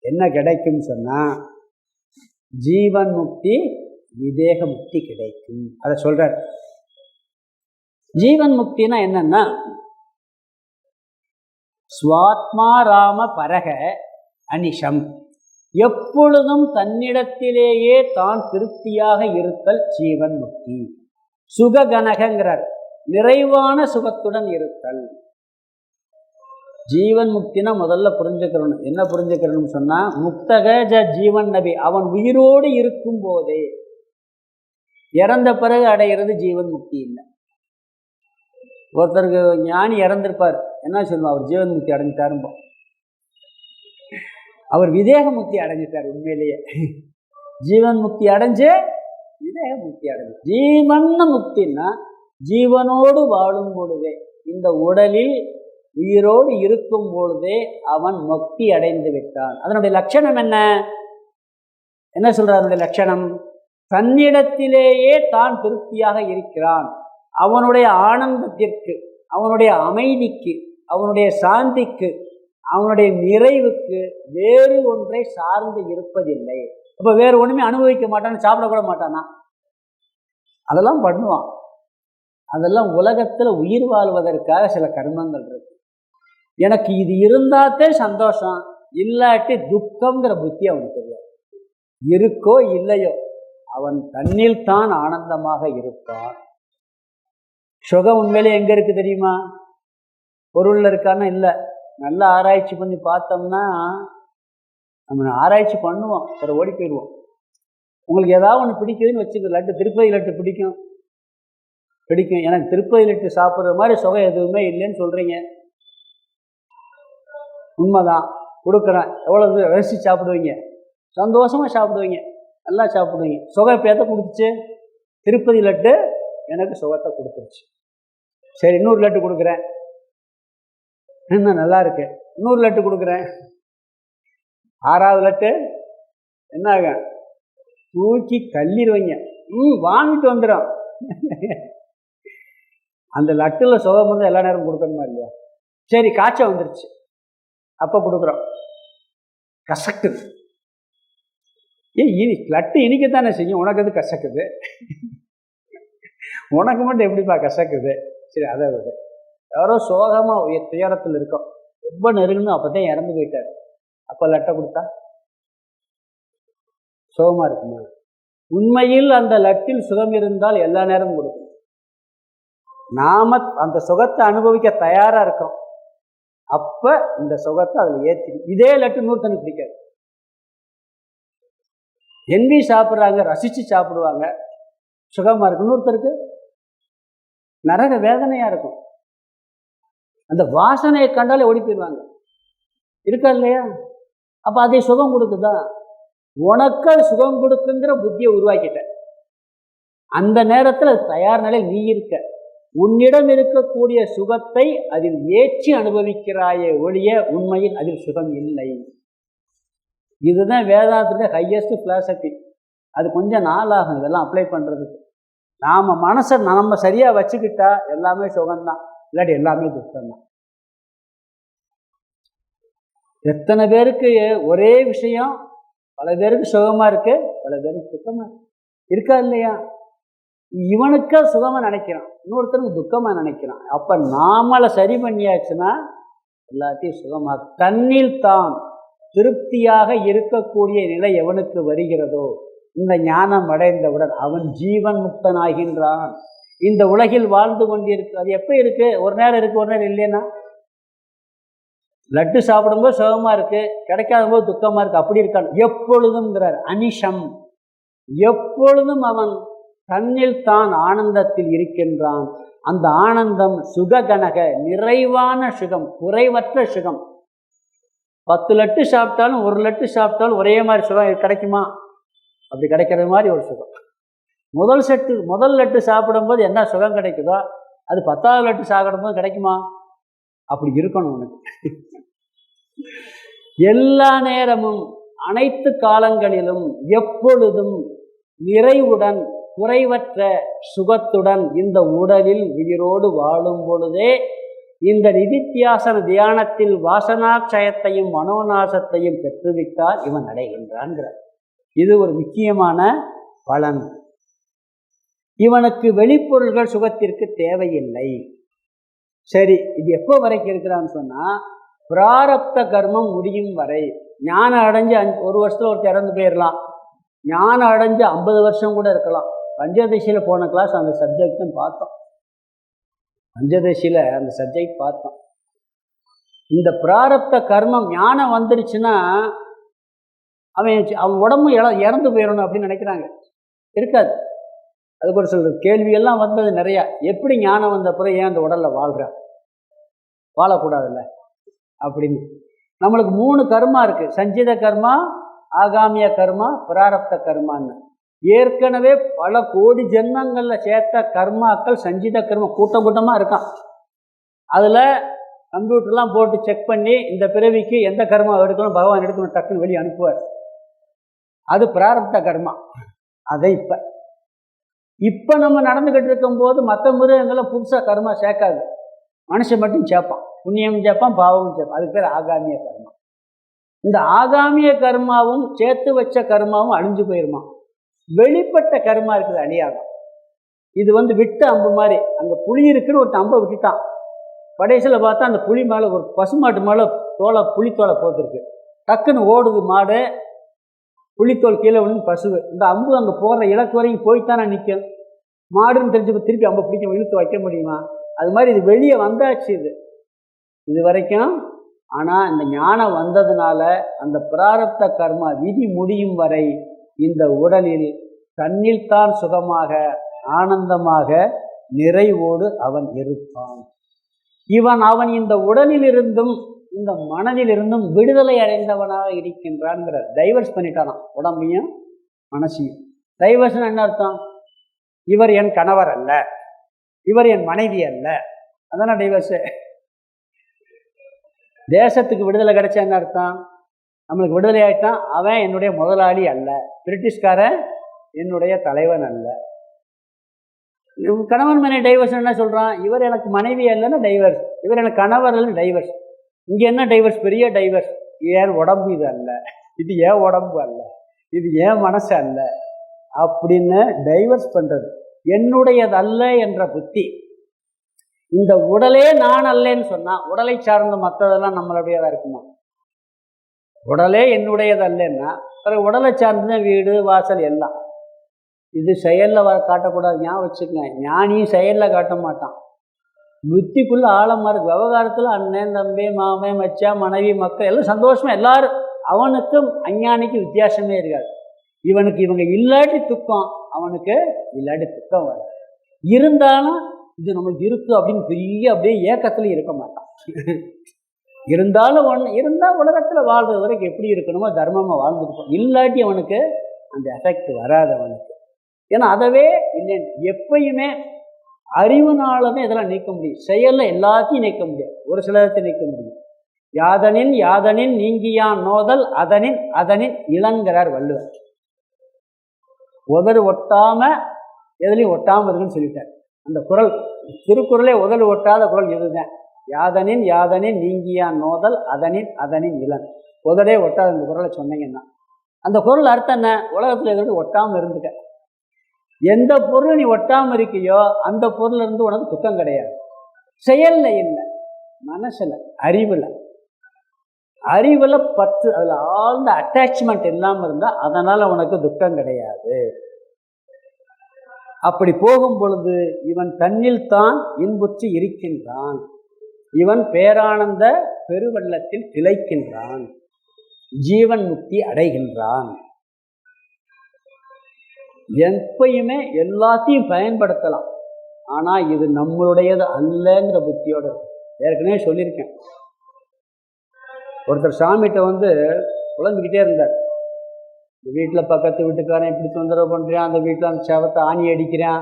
என்ன கிடைக்கும் சொன்னால், ஜீவன் முக்தி, விதேக முக்தி கிடைக்கும். அதை சொல்கிறார். ஜீவன் முக்தினா என்னன்னா, ஸ்வாத்மா ராம பரக அனிஷம், எப்பொழுதும் தன்னிடத்திலேயே தான் திருப்தியாக இருத்தல் ஜீவன் முக்தி. சுககனகங்கிறார், நிறைவான சுகத்துடன் இருத்தல். ஜீவன் முக்தினா முதல்ல புரிஞ்சுக்கிறணும். என்ன புரிஞ்சுக்கிறணும் சொன்னால், முக்தக ஜ ஜீவன் நபி, அவன் உயிரோடு இருக்கும் போதே, இறந்த பிறகு அடைகிறது ஜீவன் முக்தி இல்லை. ஒருத்தருக்கு ஞானி இறந்திருப்பார், என்ன சொல்லுவோம்? அவர் ஜீவன் முக்தி அடைஞ்சிட்டாரும்போம். அவர் விதேக முக்தி அடைஞ்சிட்டார். உண்மையிலேயே ஜீவன் முக்தி அடைஞ்சு விதேக முக்தி அடைஞ்சு. ஜீவன் முக்தின்னா ஜீவனோடு வாழும் பொழுதே, இந்த உடலில் உயிரோடு இருக்கும் பொழுதே அவன் முக்தி அடைந்து விட்டான். அதனுடைய லட்சணம் என்ன? என்ன சொல்றார் அதனுடைய லட்சணம்? தன்னிடத்திலேயே தான் திருப்தியாக இருக்கிறான். அவனுடைய ஆனந்தத்திற்கு, அவனுடைய அமைதிக்கு, அவனுடைய சாந்திக்கு, அவனுடைய நிறைவுக்கு வேறு ஒன்றை சார்ந்து இருப்பதில்லை. அப்போ வேறு ஒன்றுமே அனுபவிக்க மாட்டான்னு, சாப்பிடக்கூட மாட்டானா? அதெல்லாம் பண்ணுவான். அதெல்லாம் உலகத்தில் உயிர் வாழ்வதற்காக சில கர்மங்கள் இருக்கு. எனக்கு இது இருந்தாத்தே சந்தோஷம், இல்லாட்டி துக்கம்ங்கிற புத்தி அவனுக்கு தெரியாது. இருக்கோ இல்லையோ அவன் தன்னில் தான் ஆனந்தமாக இருப்பான். சுகம் உண்மையிலே எங்கே இருக்குது தெரியுமா? பொருளில் இருக்கான்னா இல்லை. நல்லா ஆராய்ச்சி பண்ணி பார்த்தோம்னா, நம்ம ஆராய்ச்சி பண்ணுவோம், அப்புறம் ஓடி போயிடுவோம். உங்களுக்கு ஏதாவது ஒன்று பிடிக்குதுன்னு வச்சுக்க, லட்டு, திருப்பதி லட்டு பிடிக்கும், எனக்கு திருப்பதி லட்டு சாப்பிட்ற மாதிரி சுகம் எதுவுமே இல்லைன்னு சொல்கிறீங்க. உண்மைதான், கொடுக்குறேன். எவ்வளோ ரசித்து சாப்பிடுவீங்க, சந்தோஷமாக சாப்பிடுவீங்க, நல்லா சாப்பிடுவீங்க. சுகம் இப்போ எதை கொடுத்துச்சு? திருப்பதி லட்டு எனக்கு சுகத்தை கொடுத்துருச்சு. சரி, 100 லட்டு கொடுக்குறேன், இன்னும் நல்லா இருக்கு, 100 லட்டு கொடுக்குறேன். 6வது லட்டு என்ன ஆகும்? தூக்கி தள்ளிடுவீங்க, வாங்கிட்டு வந்துடும். அந்த லட்டில் சுகம் வந்து எல்லா நேரம் கொடுக்கணுமா இல்லையா? சரி, காய்ச்சல் வந்துருச்சு, அப்போ கொடுக்குறோம், கசக்குது. லட்டு இனிக்கத்தானே செய்யும், உனக்கு அது கசக்குது, உனக்கு மட்டும் எப்படிப்பா கசக்குது? சரி, அதை விட யாரோ சோகமாக துயரத்தில் இருக்கோம், ரொம்ப நெருங்கணும், அப்போ தான் இறந்து போயிட்டார், அப்போ லட்டை கொடுத்தா சுகமாக இருக்குமா? உண்மையில் அந்த லட்டில் சுகம் இருந்தால் எல்லா நேரமும் கொடுக்கும். நாம அந்த சுகத்தை அனுபவிக்க தயாராக இருக்கோம். அப்போ இந்த சுகத்தை அதில் ஏற்றி இதே லட்டு நூறுத்தனுக்கு பிடிக்காது. என்வி சாப்பிட்றாங்க, ரசித்து சாப்பிடுவாங்க, சுகமாக இருக்கும். இன்னொருத்தருக்கு நரக வேதனையாக இருக்கும். அந்த வாசனையை கண்டாலே ஓடி போயிடுவாங்க. இருக்கா இல்லையா? அப்போ அதே சுகம் கொடுக்குதா? உனக்கு சுகம் கொடுக்குங்கிற புத்தியை உருவாக்கிட்ட. அந்த நேரத்தில் அது தயார் நிலையில் நீ இருக்க. உன்னிடம் இருக்கக்கூடிய சுகத்தை அதில் ஏற்றி அனுபவிக்கிறாயே ஒழிய உண்மையில் அதில் சுகம் இல்லை. இதுதான் வேதாந்தத்துடைய ஹையஸ்ட் பிலாசபி. அது கொஞ்சம் நாளாகும் இதெல்லாம் அப்ளை பண்ணுறதுக்கு. நாம் மனசை நம்ம சரியாக வச்சுக்கிட்டா எல்லாமே சுகம்தான், இல்லாட்டி எல்லாமே துக்கம்தான். எத்தனை பேருக்கு ஒரே விஷயம் பல பேருக்கு சுகமாக இருக்கு, பல பேருக்கு துக்கமாக இருக்கா இல்லையா? இவனுக்கு சுகமாக நினைக்கிறான், இன்னொருத்தருக்கு துக்கமாக நினைக்கிறான். அப்போ நாமளை சரி பண்ணியாச்சுன்னா எல்லாத்தையும் சுகமாக தன்னில் தான் திருப்தியாக இருக்கக்கூடிய நிலை எவனுக்கு வருகிறதோ, இந்த ஞானம் அடைந்தவுடன் அவன் ஜீவன் முக்தனாகின்றான். இந்த உலகில் வாழ்ந்து கொண்டிருக்கு. அது எப்போ இருக்கு? ஒரு நேரம் இருக்கு, ஒரு நேரம் இல்லைன்னா. லட்டு சாப்பிடும்போது சுகமாக இருக்குது, கிடைக்காத போது துக்கமாக இருக்குது. அப்படி இருக்கான் எப்பொழுதும்ங்கிறார். அனிஷம், எப்பொழுதும் அவன் தன்னில் தான் ஆனந்தத்தில் இருக்கின்றான். அந்த ஆனந்தம் சுககனக, நிறைவான சுகம், குறைவற்ற சுகம். 10 லட்டு சாப்பிட்டாலும் 1 லட்டு சாப்பிட்டாலும் ஒரே மாதிரி சுகம் கிடைக்குமா? அப்படி கிடைக்கிறது மாதிரி ஒரு சுகம். முதல் லட்டு சாப்பிடும்போது என்ன சுகம் கிடைக்குதோ அது 10ஆவது லட்டு சாப்பிடும்போது கிடைக்குமா? அப்படி இருக்கணும் உனக்கு. எல்லா நேரமும் அனைத்து காலங்களிலும் எப்பொழுதும் நிறைவுடன் குறைவற்ற சுகத்துடன் இந்த உடலில் உயிரோடு வாழும் பொழுதே இந்த நிதித்தியாசன தியானத்தில் வாசனாட்சயத்தையும் மனோநாசத்தையும் பெற்றுவிட்டால் இவன் அடைகின்றான்கிறார். இது ஒரு முக்கியமான பலன். இவனுக்கு வெளிப்பொருள்கள் சுகத்திற்கு தேவையில்லை. சரி, இது எப்போ வரைக்கும் இருக்கிறான்னு சொன்னால் பிராரப்த கர்மம் முடியும் வரை. ஞானம் அடைஞ்சு 1 வருஷத்தில் ஒருத்தர் இறந்து போயிடலாம், ஞானம் அடைஞ்சு 50 வருஷம் கூட இருக்கலாம். பஞ்சதசியில் போன கிளாஸ் அந்த சப்ஜெக்டும் பார்த்தோம். பஞ்சதசியில் அந்த சப்ஜெக்ட் பார்த்தோம். இந்த பிராரப்த கர்மம் ஞானம் வந்துருச்சுன்னா அவன் உடம்பு இறந்து போயிடணும் அப்படின்னு நினைக்கிறாங்க. இருக்காது. அதுக்கு ஒரு சில கேள்வியெல்லாம் வந்தது நிறையா. எப்படி ஞானம் வந்த பிறகு ஏன் அந்த உடலில் வாழ்கிறான்? வாழக்கூடாதுல்ல அப்படின்னு. நம்மளுக்கு 3 கர்மா இருக்குது. சஞ்சித கர்மா, ஆகாமிய கர்மா, பிராரப்த கர்மான்னு. ஏற்கனவே பல கோடி ஜென்மங்களில் சேர்த்த கர்மாக்கள் சஞ்சித கர்மா கூட்டம் கூட்டமாக இருக்கான். அதில் கம்ப்யூட்டர்லாம் போட்டு செக் பண்ணி இந்த பிறவிக்கு எந்த கர்மா எடுக்கணும், பகவான் எடுக்கணும், டக்குன்னு வெளியே அனுப்புவார். அது பிராரப்த கர்மா. அதை இப்போ நம்ம நடந்துக்கிட்டு இருக்கும்போது மற்ற மிருகங்களை புதுசாக கர்மா சேர்க்காது, மனுஷன் மட்டும் சேர்ப்பான். புண்ணியம் சேர்ப்பான், பாவமும் சேர்ப்பான். அதுக்கு பேர் ஆகாமிய கர்மா. இந்த ஆகாமிய கர்மாவும் சேர்த்து வச்ச கர்மாவும் அழிஞ்சு போயிருமா. வெளிப்பட்ட கர்மா இருக்குது, அழியாதான். இது விட்டு அம்பு மாதிரி. அங்கே புளி இருக்குன்னு ஒரு அம்பை விட்டுட்டான். கடைசியில் பார்த்தா அந்த புளி மேலே ஒரு பசுமாட்டு மேலே புளித்தோலை போத்திருக்கு. டக்குன்னு ஓடுது மாடு, புளித்தோல் கீழே விழுந்து பசுவு. இந்த அம்பு அங்கே போகிற இலக்கு வரைக்கும் போய்த்தானே நிற்கும். மாடுன்னு தெரிஞ்சு திருப்பி அம்பை பிடிக்க இழுத்து வைக்க முடியுமா? அது மாதிரி இது வெளியே வந்தாச்சு இது வரைக்கும். ஆனால் இந்த ஞானம் வந்ததுனால அந்த பிராரப்த கர்மா விதி முடியும் வரை இந்த உடலில் தன்னில் தான் சுகமாக ஆனந்தமாக நிறைவோடு அவன் இருப்பான். அவன் இந்த உடலிலிருந்தும் இந்த மனதிலிருந்தும் விடுதலை அடைந்தவனாக இருக்கின்றான்ங்கிற. டைவர்ஸ் பண்ணிட்டானான் உடம்பையும் மனசையும். டைவர்ஸ்னு என்ன அர்த்தம்? இவர் என் கணவர் அல்ல, இவர் என் மனைவி அல்ல, அதான டைவர்ஸு. தேசத்துக்கு விடுதலை கிடைச்சா என்ன அர்த்தம்? நம்மளுக்கு விடுதலை ஆகிட்டான், அவன் என்னுடைய முதலாளி அல்ல, பிரிட்டிஷ்காரன் என்னுடைய தலைவன் அல்ல. கணவன் மனைவி டைவர்ஸ் என்ன சொல்கிறான்? இவர் எனக்கு மனைவி அல்லன்னு டைவர்ஸ், இவர் எனக்கு கணவர் அல்ல டைவர்ஸ். இங்கே என்ன டைவர்ஸ்? பெரிய டைவர்ஸ். ஏன் உடம்பு இது அல்ல, இது ஏன் உடம்பு அல்ல, இது ஏன் மனசு அல்ல அப்படின்னு டைவர்ஸ் பண்ணுறது. என்னுடையது அல்ல என்ற புத்தி. இந்த உடலே நான் அல்லன்னு சொன்னால் உடலை சார்ந்த மற்றதெல்லாம் நம்மளுடையதாக இருக்குமா? உடலே என்னுடையது அல்லன்னா பிறகு உடலை சார்ந்துதான் வீடு வாசல் எல்லாம். இது செயலில் காட்டக்கூடாது, ஞாபகம் வச்சுக்கங்க. ஞானியும் செயலில் காட்ட மாட்டான், புத்திக்குள்ளே ஆழமாக இருக்கு. விவகாரத்தில் அண்ணன் தம்பி மாமன் மச்சான் மனைவி மக்கள் எல்லாம் சந்தோஷமாக எல்லாரும். அவனுக்கும் அஞ்ஞானிக்கும் வித்தியாசமே இருக்காது. இவனுக்கு இவங்க இல்லாட்டி துக்கம், அவனுக்கு இல்லாட்டி துக்கம் வர. இருந்தாலும் இது நம்மளுக்கு இருக்குது அப்படின்னு பெரிய அப்படியே ஏக்கத்தில் இருக்க மாட்டான். இருந்தாலும் இருந்தால் உலகத்தில் வாழ்றது வரைக்கும் எப்படி இருக்கணுமோ தர்மமாக வாழ்ந்துருப்போம். இல்லாட்டி அவனுக்கு அந்த எஃபெக்ட் வராது அவனுக்கு. ஏன்னா அதவே இல்லை, எப்பயுமே அறிவுனாலதான் இதெல்லாம் நீக்க முடியும். செயலில் எல்லாத்தையும் நீக்க முடியாது, ஒரு சிலத்தை நீக்க முடியும். யாதனின் யாதனின் நீங்கியான் நோதல் அதனின் அதனின் இளங்கிறார் வள்ளுவர். உதறு ஒட்டாம எதுலையும் ஒட்டாமல் இருக்குன்னு சொல்லிட்டார். அந்த குறள் திருக்குறளே உதறு ஒட்டாத குறள் இதுதான். யாதனின் யாதனின் நீங்கியான் நோதல் அதனின் அதனின் இளன். உதடே ஒட்டாத இந்த குறளை சொன்னீங்கன்னா அந்த குறள் அர்த்தம் என்ன? உலகத்தில் எதோடு ஒட்டாமல் இருந்துக்க. எந்த பொருள் நீ ஒட்டாமல் இருக்கியோ அந்த பொருள் இருந்து உனக்கு துக்கம் கிடையாது. செயல்ல இல்லை, மனசில் அறிவில். அறிவில் பற்று, அதில் ஆழ்ந்த அட்டாச்மெண்ட் இல்லாமல் இருந்தால் அதனால் உனக்கு துக்கம் கிடையாது. அப்படி போகும் பொழுது இவன் தன்னில் தான் இன்புற்று இருக்கின்றான். இவன் பேரானந்த பெருவெள்ளத்தில் திளைக்கின்றான், ஜீவன் முக்தி அடைகின்றான். எப்பயுமே எல்லாத்தையும் பயன்படுத்தலாம், ஆனால் இது நம்மளுடையது அல்லங்கிற புத்தியோடு. ஏற்கனவே சொல்லியிருக்கேன், ஒருத்தர் சாமிகிட்ட குழம்பிக்கிட்டே இருந்தார். இந்த வீட்டில் பக்கத்து வீட்டுக்காரன் இப்படி தொந்தரவு பண்ணுறான், அந்த வீட்டில் அந்த சேவத்தை ஆணி அடிக்கிறான்,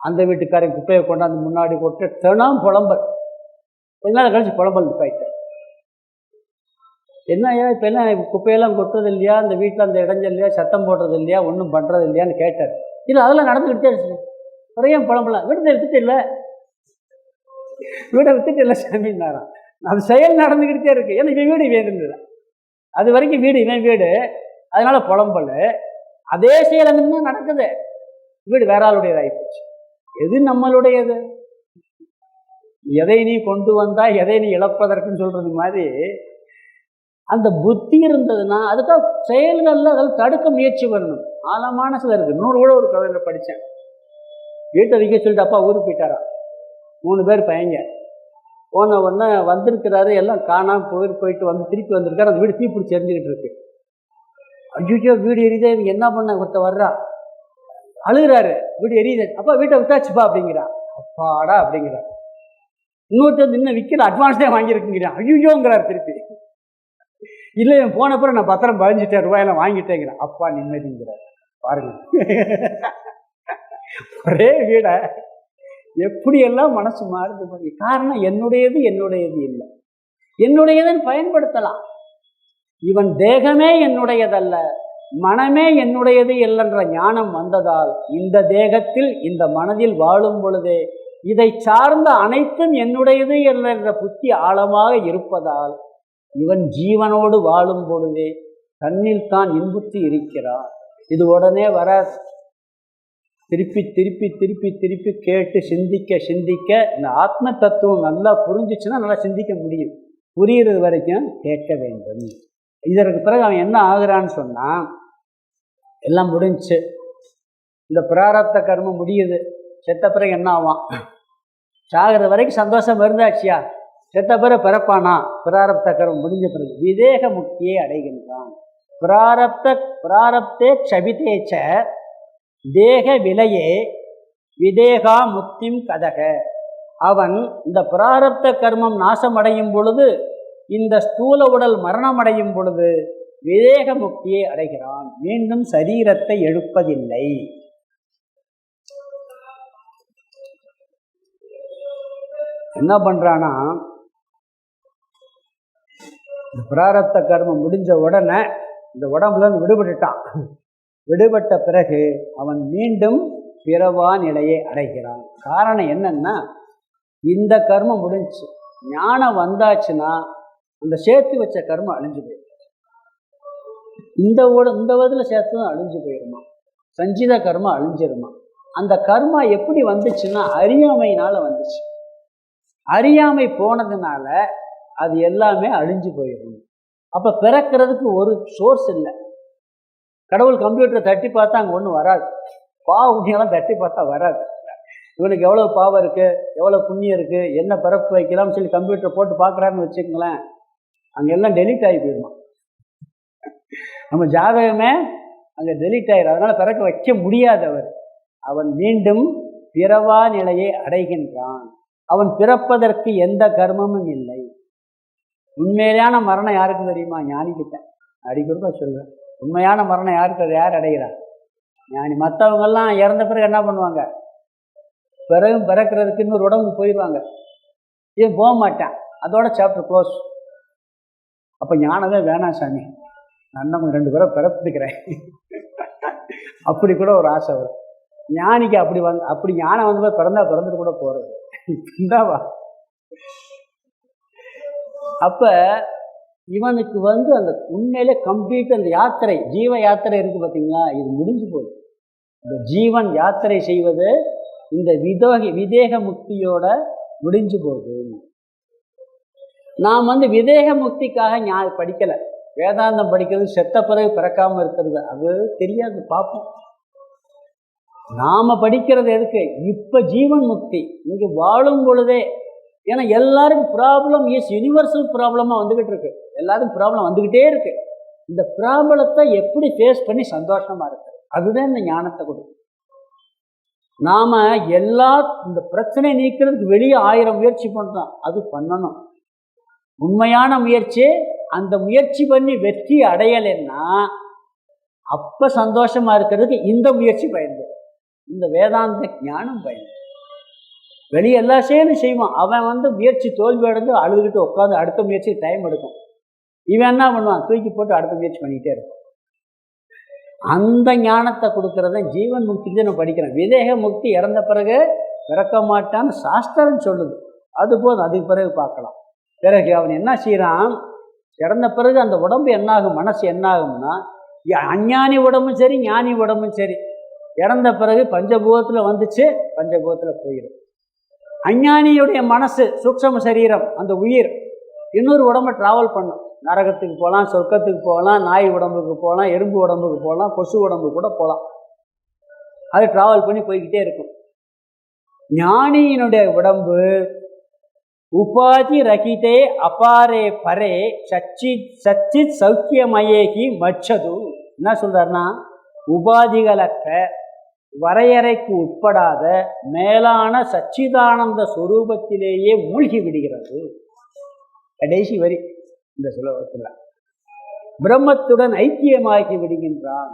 அந்த வீட்டுக்காரன் குப்பையை கொண்டாந்து முன்னாடி கொட்டு தினம் புலம்பல். கொஞ்ச நாள் கழிச்சு புலம்பல் நிப்பாயிட்டார். என்னையா இப்போ என்ன குப்பையெல்லாம் கொட்டுறது இல்லையா, இந்த வீட்டில் அந்த இடைஞ்சல் இல்லையா, சத்தம் போடுறது இல்லையா, ஒன்றும் பண்ணுறது இல்லையான்னு கேட்டார். இல்லை அதெல்லாம் நடந்துக்கிட்டே இருந்துச்சு. நிறைய புலம்பலாம். வீட்டை வித்துட்டு இல்லை, வீடை வித்துட்டு இல்லை சாமின்னாராம். அது செயல் நடந்துக்கிட்டே இருக்கு. ஏன்னா இவன் வீடு வேணுங்க, அது வரைக்கும் வீடு இவன் வீடு, அதனால புலம்பல். அதே செயல் அங்கே நடக்குது, வீடு வேற ஆளுடையது ஆகிப்போச்சு. எது நம்மளுடையது? எதை நீ கொண்டு வந்தா எதை நீ இழப்பதற்குன்னு சொல்றது மாதிரி அந்த புத்தி இருந்ததுன்னா அதுக்காக செயல்களில் அதில் தடுக்க முயற்சி வரணும். ஆழமான சில இருக்கு. இன்னொரு கூட ஒரு கதையில் படித்தேன். வீட்டை வைக்க சொல்லிட்டு அப்பா ஊருக்கு போயிட்டாரா. 3 பேர் பையங்க. போன உடனே வந்திருக்கிறாரு, எல்லாம் காணாமல் போயிட்டு வந்து திருப்பி வந்திருக்காரு. அந்த வீடு தீப்பிடிச்சு எரிஞ்சுக்கிட்டு இருக்கு. ஐயோ வீடு எரியுதே, எனக்கு என்ன பண்ண ஒருத்த வர்றா, அழுகிறாரு. வீடு எரியுது, அப்பா வீட்டை விட்டாச்சுப்பா அப்படிங்கிறான். அப்பாடா அப்படிங்கிறார். இன்னொருத்தர் இன்னும் விற்கிற அட்வான்ஸ் தான் வாங்கியிருக்குங்கிறான். ஐயோங்கிறார் திருப்பி. இல்லை என் போனப்புறம் நான் பத்திரம் 15,000 ரூபாயெல்லாம் வாங்கிட்டேங்கிறேன். அப்பா நிம்மதிங்கிறார். பாருங்க, ஒரே வீட எப்படியெல்லாம் மனசு மாறுது பாருங்க. காரணம் என்னுடையது என்னுடையது இல்லை, என்னுடையதுன்னு பயன்படுத்தலாம். இவன் தேகமே என்னுடையதல்ல, மனமே என்னுடையது இல்லைன்ற ஞானம் வந்ததால் இந்த தேகத்தில் இந்த மனதில் வாழும் பொழுதே இதை சார்ந்த அனைத்தும் என்னுடையது என்ற புத்தி ஆழமாக இருப்பதால் இவன் ஜீவனோடு வாழும் பொழுதே தன்னில் தான் இன்புற்று இருக்கிறான். இது உடனே வராது. திருப்பி திருப்பி திருப்பி திருப்பி கேட்டு சிந்திக்க சிந்திக்க இந்த ஆத்ம தத்துவம் நல்லா புரிஞ்சிச்சுன்னா நல்லா சிந்திக்க முடியும். புரிகிறது வரைக்கும் கேட்க வேண்டும். இதற்கு பிறகு அவன் என்ன ஆகுறான்னு சொன்னால், எல்லாம் முடிஞ்சு இந்த பிராரப்த கர்மம் முடியுது. செத்த பிறகு என்ன ஆவான்? சாகிற வரைக்கும் சந்தோஷம் இருந்தாச்சியா, செத்த பிறகு பிறப்பானா? பிராரப்த கர்மம் முடிஞ்ச பிறகு விதேக முக்தியை அடைகின்றான். பிராரப்தே க்ஷபிதேச்ச தேக விலையே விதேகா முக்திம் கதக. அவன் இந்த பிராரப்த கர்மம் நாசமடையும் பொழுது, இந்த ஸ்தூல உடல் மரணமடையும் பொழுது விதேக முக்தியை அடைகிறான். மீண்டும் சரீரத்தை எழுப்பதில்லை. என்ன பண்றானா, இந்த பிராரப்த கர்மம் முடிஞ்ச உடனே இந்த உடம்புல இருந்து விடுபட்டுட்டான். விடுபட்ட பிறகு அவன் மீண்டும் பிறவா நிலையை அடைகிறான். காரணம் என்னன்னா, இந்த கர்மம் முடிஞ்சு ஞானம் வந்தாச்சுன்னா அந்த சேர்த்து வச்ச கர்மம் அழிஞ்சு போயிடும். இந்த விதத்தில் சேர்த்து அழிஞ்சு போயிடுமா, சஞ்சித கர்மம் அழிஞ்சிருமா. அந்த கர்மா எப்படி வந்துச்சுன்னா அறியாமையினால வந்துச்சு. அறியாமை போனதுனால அது எல்லாமே அழிஞ்சு போயிடும். அப்போ பிறக்கிறதுக்கு ஒரு சோர்ஸ் இல்லை. கடவுள் கம்ப்யூட்டரை தட்டி பார்த்தா அங்கே ஒன்றும் வராது. பாவ புண்ணியெல்லாம் தட்டி பார்த்தா வராது. இவனுக்கு எவ்வளோ பாவம் இருக்குது, எவ்வளோ புண்ணியம் இருக்குது, என்ன பிறப்பு வைக்கலாம்னு சொல்லி கம்ப்யூட்டரை போட்டு பார்க்குறாருன்னு வச்சுக்கங்களேன், அங்கே எல்லாம் டெலீட் ஆகி போயிடுமா. நம்ம ஜாதகமே அங்கே டெலீட் ஆகிடும். அதனால் பிறக்க வைக்க முடியாது. அவன் மீண்டும் பிறவா நிலையை அடைகின்றான். அவன் பிறப்பதற்கு எந்த கர்மமும் இல்லை. உண்மையிலான மரணம் யாருக்கு தெரியுமா? ஞானிக்கிட்ட. அடிக்கொருக்கா சொல்லுவேன், உண்மையான மரணம் யாருக்கு, யார் அடைகிறார்? ஞானி. மற்றவங்கெல்லாம் இறந்த பிறகு என்ன பண்ணுவாங்க? பிறக்கிறதுக்கு இன்னொரு உடம்பு போயிடுவாங்க. ஏன் போக மாட்டேன், அதோட சாப்டர் க்ளோஸ். அப்போ ஞானமே வேணாம் சாமி, நான் 2 பேரை பிறப்பிக்கிறேன் அப்படி கூட ஒரு ஆசை வரும் ஞானிக்கு. அப்படி ஞானம் வந்து பிறந்துட்டு கூட போகிறது இந்தாவா. அப்போ இவனுக்கு அந்த உண்மையிலே கம்ப்ளீட் அந்த யாத்திரை, ஜீவ யாத்திரை இருக்குது பார்த்தீங்களா, இது முடிஞ்சு போகுது. இந்த ஜீவன் யாத்திரை செய்வது இந்த விதேக முக்தியோட முடிஞ்சு போகுது. நாம் விதேக முக்திக்காக படிக்கலை. வேதாந்தம் படிக்கிறது செத்த பிறகு பிறக்காமல் இருக்கிறது அது தெரியாது, பார்ப்போம். நாம் படிக்கிறது எதுக்கு? இப்போ ஜீவன் முக்தி இங்கே வாழும் பொழுதே. ஏன்னா எல்லாரும் ப்ராப்ளம் யூனிவர்சல் ப்ராப்ளமாக வந்துக்கிட்டு இருக்கு. எல்லாரும் ப்ராப்ளம் வந்துக்கிட்டே இருக்கு. இந்த ப்ராப்ளத்தை எப்படி ஃபேஸ் பண்ணி சந்தோஷமாக இருக்கு, அதுதான் இந்த ஞானத்தை கொடுக்கும். நாம் இந்த பிரச்சனை நீக்கிறதுக்கு வெளியே 1000 முயற்சி பண்ணுறோம், அது பண்ணணும். உண்மையான முயற்சி. அந்த முயற்சி பண்ணி வெற்றி அடையலைன்னா அப்போ சந்தோஷமாக இருக்கிறதுக்கு இந்த முயற்சி பயன்படும், இந்த வேதாந்த ஞானம் பயன்படும். வெளியே எல்லா செயலும் செய்வான். அவன் முயற்சி தோல்வி அடைந்து அழுதுகிட்டு உட்காந்து அடுத்த முயற்சி டைம் எடுக்கும். இவன் என்ன பண்ணுவான்? தூக்கி போட்டு அடுத்த முயற்சி பண்ணிக்கிட்டே இருக்கும். அந்த ஞானத்தை கொடுக்கறத ஜீவன் முக்திக்கு நான் படிக்கிறேன். விதேக முக்தி இறந்த பிறகு பிறக்க மாட்டான்னு சாஸ்திரம் சொல்லுது. அது போதும், அதுக்கு பிறகு பார்க்கலாம். பிறகு அவன் என்ன செய்கிறான்? இறந்த பிறகு அந்த உடம்பு என்னாகும், மனசு என்னாகும்னா, அஞ்ஞானி உடம்பும் சரி ஞானி உடம்பும் சரி இறந்த பிறகு பஞ்சபூதத்தில் வந்துச்சு, பஞ்சபூதத்தில் போயிடும். அஞ்ஞானியுடைய மனசு சூக்ஷ்ம சரீரம், அந்த உயிர் இன்னொரு உடம்பை ட்ராவல் பண்ணும். நரகத்துக்கு போகலாம், சொர்க்கத்துக்கு போகலாம், நாய் உடம்புக்கு போகலாம், எறும்பு உடம்புக்கு போகலாம், கொசு உடம்பு கூட போகலாம். அது ட்ராவல் பண்ணி போய்கிட்டே இருக்கும். ஞானியினுடைய உடம்பு உபாதி ரகிதே அபாரே பரே சச்சித் சௌக்கியமயேகி மச்சது. என்ன சொல்றாருன்னா, உபாதிகளற்ற வரையறைக்கு உட்படாத மேலான சச்சிதானந்த சொரூபத்திலேயே மூழ்கி விடுகிறது. கடைசி வரி இந்த சுலபத்தில் பிரம்மத்துடன் ஐக்கியமாகி விடுகின்றான்.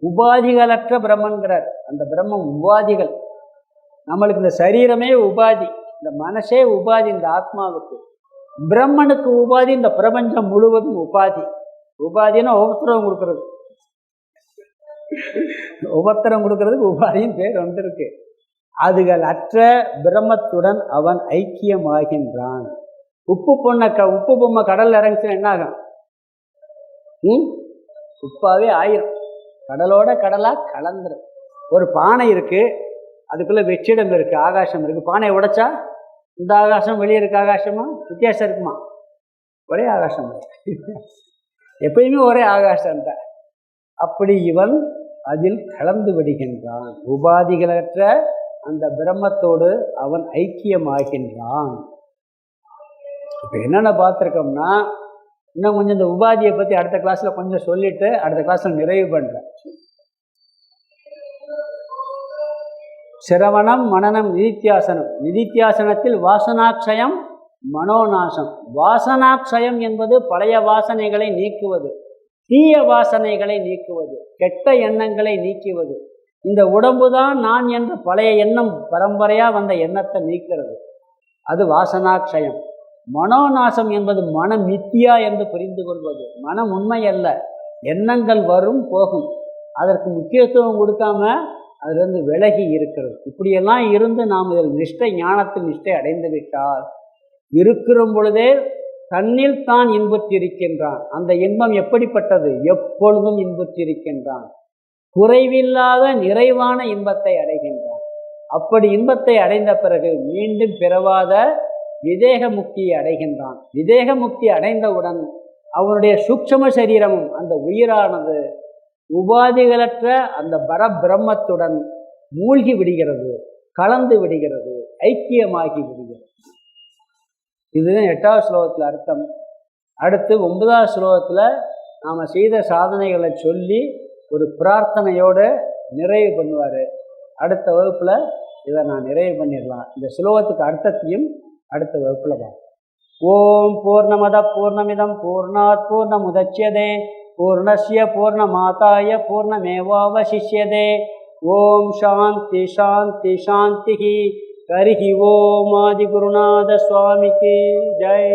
உபாதிகளற்ற பிரம்மன்கிறார். அந்த பிரம்மம் உபாதிகள். நம்மளுக்கு இந்த சரீரமே உபாதி, இந்த மனசே உபாதி இந்த ஆத்மாவுக்கு. பிரம்மனுக்கு உபாதி இந்த பிரபஞ்சம் முழுவதும் உபாதி. உபாதினா ஒவ்வொருத்தரம் கொடுக்கறது, ஒவ்வொருத்தரம் கொடுக்கறதுக்கு உபாதியின் பேர் வந்திருக்கு. அதுகள் அற்ற பிரம்மத்துடன் அவன் ஐக்கியமாகின்றான். உப்பு பொம்மை கடல்ல இறங்கிச்சுன்னா என்ன ஆகும்? உப்பாவே ஆயிரும், கடலோட கடலா கலந்துரும். ஒரு பானை இருக்கு, அதுக்குள்ள வெற்றிடம் இருக்கு, ஆகாசம் இருக்கு. பானையை உடைச்சா இந்த ஆகாசம் வெளியே இருக்க ஆகாசமா வித்தியாசம் இருக்குமா? ஒரே ஆகாசம், எப்பயுமே ஒரே ஆகாசம் தான். அப்படி இவன் அதில் கலந்து விடுகின்றான். உபாதிகளற்ற அந்த பிரம்மத்தோடு அவன் ஐக்கியமாகின்றான். இப்போ என்னென்ன பார்த்துருக்கோம்னா, இன்னும் கொஞ்சம் இந்த உபாதியை பற்றி அடுத்த கிளாஸில் கொஞ்சம் சொல்லிட்டு அடுத்த கிளாஸில் நிறைவு பண்ணுறேன். சிரவணம், மனனம், நிதித்தியாசனம். நிதித்தியாசனத்தில் வாசனாட்சயம், மனோநாசம். வாசனாட்சயம் என்பது பழைய வாசனைகளை நீக்குவது, தீய வாசனைகளை நீக்குவது, கெட்ட எண்ணங்களை நீக்குவது. இந்த உடம்பு தான் நான் என்ற பழைய எண்ணம், பரம்பரையாக வந்த எண்ணத்தை நீக்கிறது, அது வாசனாட்சயம். மனோநாசம் என்பது மனம் மித்தியா என்று புரிந்து கொள்வது. மனம் உண்மை அல்ல, எண்ணங்கள் வரும் போகும், அதற்கு முக்கியத்துவம் கொடுக்காம அதிலிருந்து விலகி இருக்கிறது. இப்படியெல்லாம் இருந்து நாம் இதில் நிஷ்டை, ஞானத்தில் நிஷ்டை அடைந்து விட்டால் இருக்கிற பொழுதே தன்னில் தான் இன்புற்றிருக்கின்றான். அந்த இன்பம் எப்படிப்பட்டது? எப்பொழுதும் இன்புற்றிருக்கின்றான். குறைவில்லாத நிறைவான இன்பத்தை அடைகின்றான். அப்படி இன்பத்தை அடைந்த பிறகு மீண்டும் பிறவாத விதேக முக்தியை அடைகின்றான். விதேக முக்தி அடைந்தவுடன் அவனுடைய சூக்ஷ்ம சரீரமும் அந்த உயிரானது உபாதிகளற்ற அந்த பரபிரம்மத்துடன் மூழ்கி விடுகிறது, கலந்து விடுகிறது, ஐக்கியமாகி விடுகிறது. இதுதான் 8வது ஸ்லோகத்தில் அர்த்தம். அடுத்து 9வது ஸ்லோகத்தில் நாம் செய்த சாதனைகளை சொல்லி ஒரு பிரார்த்தனையோடு நிறைவு பண்ணுவார். அடுத்த வகுப்பில் இதை நான் நிறைவு பண்ணிடலாம். இந்த ஸ்லோகத்துக்கு அர்த்தத்தையும் அடுத்த வகுப்பில் பார்ப்போம். ஓம் பூர்ணமத பூர்ணமிதம் பூர்ணாத் பூர்ணமுதச்யதே பூர்ணஸ்ய பூர்ணமாதாய பூர்ணமேவாவசிஷ்யதே. ஓம் சாந்தி சாந்தி சாந்தி. ஹரி ஓம். ஆதிகுருநாத சுவாமிக்கு ஜெய்.